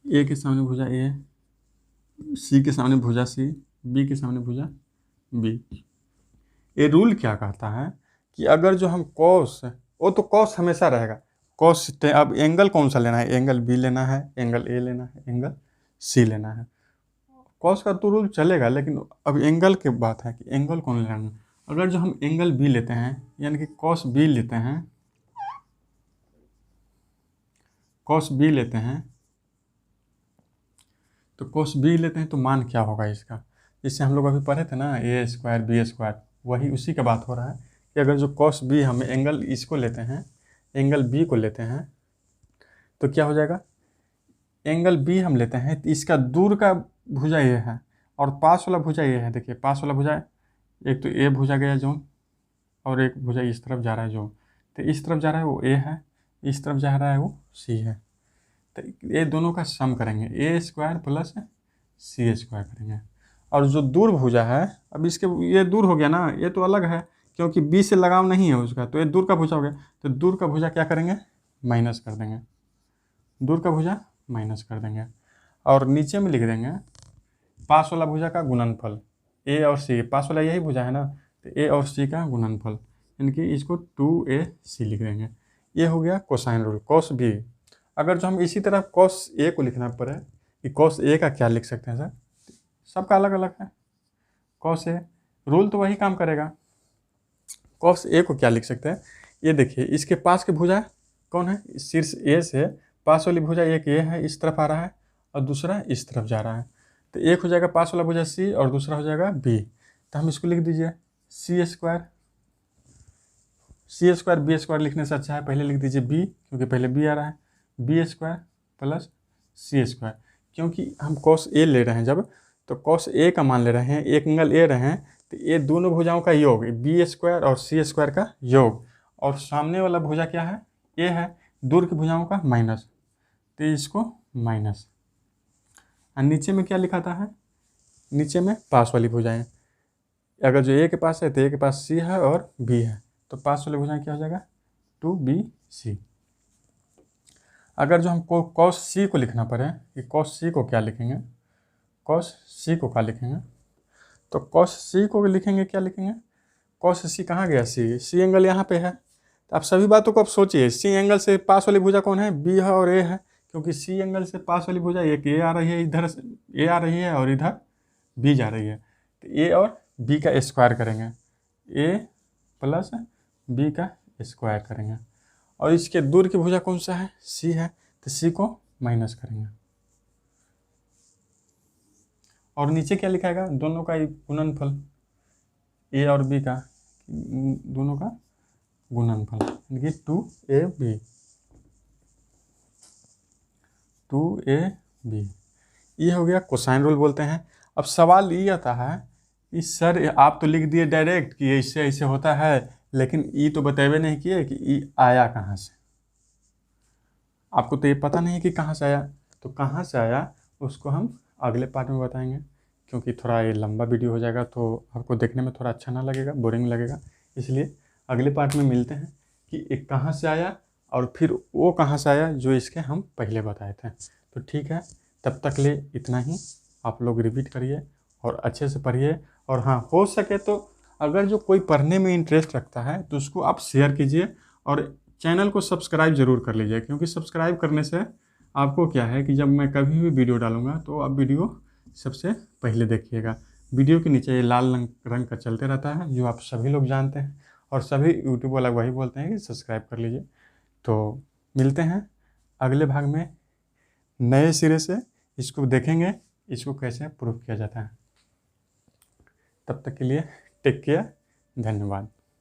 ए के सामने भुजा ए, सी के सामने भुजा सी, बी के सामने भुजा बी। ये रूल क्या कहता है कि अगर जो हम कॉस, वो तो कॉस हमेशा रहेगा, कॉस। अब एंगल कौन सा लेना है? एंगल बी लेना है, एंगल ए लेना है, एंगल सी लेना है। कॉस का तो रूल चलेगा, लेकिन अब एंगल की बात है कि एंगल कौन लेना है। अगर जो हम एंगल बी लेते हैं, यानी कि कॉस बी लेते हैं, कॉस बी लेते हैं, तो कॉस बी लेते हैं तो मान क्या होगा इसका? जिससे हम लोग अभी पढ़े थे ना, ए स्क्वायर बी स्क्वायर, वही उसी का बात हो रहा है कि अगर जो कॉस बी, हम एंगल इसको लेते हैं, एंगल बी को लेते हैं, तो क्या हो जाएगा? एंगल बी हम लेते हैं तो इसका दूर का भुजा ये है और पास वाला भुजा ये है। देखिए पास वाला भुजा, एक तो ए भुजा गया जो, और एक भुजा इस तरफ जा रहा है जो, तो इस तरफ जा रहा है वो ए है, इस तरफ जा रहा है वो सी है। तो ये दोनों का सम करेंगे, ए स्क्वायर प्लस सी स्क्वायर करेंगे। और जो दूर भुजा है, अब इसके ये दूर हो गया ना, ये तो अलग है क्योंकि बी से लगाव नहीं है उसका, तो ये दूर का भुजा हो गया। तो दूर का भुजा क्या करेंगे? माइनस कर देंगे, दूर का भुजा माइनस कर देंगे। और नीचे में लिख देंगे पास वाला भुजा का गुणनफल, ए और सी, पास वाला यही भुजा है ना, तो ए और सी का गुणनफल, यानी कि इसको 2ac लिख देंगे। ये हो गया कोसाइन रूल, कॉस बी। अगर जो हम इसी तरह कॉस ए को लिखना पड़े कि कॉस ए का क्या लिख सकते हैं सर? सबका अलग अलग है। कॉस ए रूल तो वही काम करेगा। कॉस ए को क्या लिख सकते हैं? ये देखिए इसके पास के भुजा कौन है? शीर्ष ए से पास वाली भुजा एक ये है, इस तरफ आ रहा है, और दूसरा इस तरफ जा रहा है। तो एक हो जाएगा पास वाला भुजा सी और दूसरा हो जाएगा बी। तो हम इसको लिख दीजिए सी स्क्वायर, सी स्क्वायर बी स्क्वायर लिखने से अच्छा है पहले लिख दीजिए बी, क्योंकि पहले बी आ रहा है, बी स्क्वायर प्लस सी स्क्वायर। क्योंकि हम कॉस ए ले रहे हैं जब, तो कॉस ए का मान ले रहे हैं, एक एंगल ए रहे हैं, तो ये दोनों भुजाओं का योग, बी स्क्वायर और सी स्क्वायर का योग, और सामने वाला भुजा क्या है? ए है, दूर की भुजाओं का माइनस, तो इसको माइनस। और नीचे में क्या लिखाता है? नीचे में पास वाली भुजाएं, अगर जो ए के पास है तो ए के पास सी है और बी है, तो पास वाली भुजाएं क्या हो जाएगा? 2bc। अगर जो हमको कॉस सी को लिखना पड़े कि कॉस सी को क्या लिखेंगे, कॉस सी को क्या लिखेंगे, तो कॉस सी को लिखेंगे क्या लिखेंगे? कॉस सी कहाँ गया? सी एंगल यहाँ पे है। तो आप सभी बातों को आप सोचिए, सी एंगल से पास वाली भुजा कौन है? बी है और ए है, क्योंकि सी एंगल से पास वाली भुजा एक ए आ रही है, इधर ए आ रही है और इधर बी जा रही है। तो ए और बी का स्क्वायर करेंगे, ए प्लस बी का स्क्वायर करेंगे, और इसके दूर की भुजा कौन सा है? सी है, तो सी को माइनस करेंगे। और नीचे क्या लिखाएगा? दोनों का गुणनफल, ए और बी का, दोनों का गुणनफल, यानी कि 2ab, 2ab। ये हो गया कोसाइन रूल बोलते हैं। अब सवाल ये आता है कि सर आप तो लिख दिए डायरेक्ट कि ऐसे ऐसे होता है, लेकिन ई तो बतेबे नहीं किए कि ई आया कहाँ से। आपको तो ये पता नहीं है कि कहाँ से आया, तो कहाँ से आया उसको हम अगले पार्ट में बताएंगे, क्योंकि थोड़ा ये लंबा वीडियो हो जाएगा तो आपको देखने में थोड़ा अच्छा ना लगेगा, बोरिंग लगेगा। इसलिए अगले पार्ट में मिलते हैं कि एक कहाँ से आया और फिर वो कहाँ से आया जो इसके हम पहले बताए थे। तो ठीक है, तब तक ले इतना ही। आप लोग रिपीट करिए और अच्छे से पढ़िए। और हाँ, हो सके तो अगर जो कोई पढ़ने में इंटरेस्ट रखता है तो उसको आप शेयर कीजिए और चैनल को सब्सक्राइब ज़रूर कर लीजिए, क्योंकि सब्सक्राइब करने से आपको क्या है कि जब मैं कभी भी वीडियो डालूंगा तो आप वीडियो सबसे पहले देखिएगा। वीडियो के नीचे ये लाल रंग का चलते रहता है, जो आप सभी लोग जानते हैं, और सभी यूट्यूब वाला वही बोलते हैं कि सब्सक्राइब कर लीजिए। तो मिलते हैं अगले भाग में, नए सिरे से इसको देखेंगे इसको कैसे प्रूव किया जाता है। तब तक के लिए टेक केयर, धन्यवाद।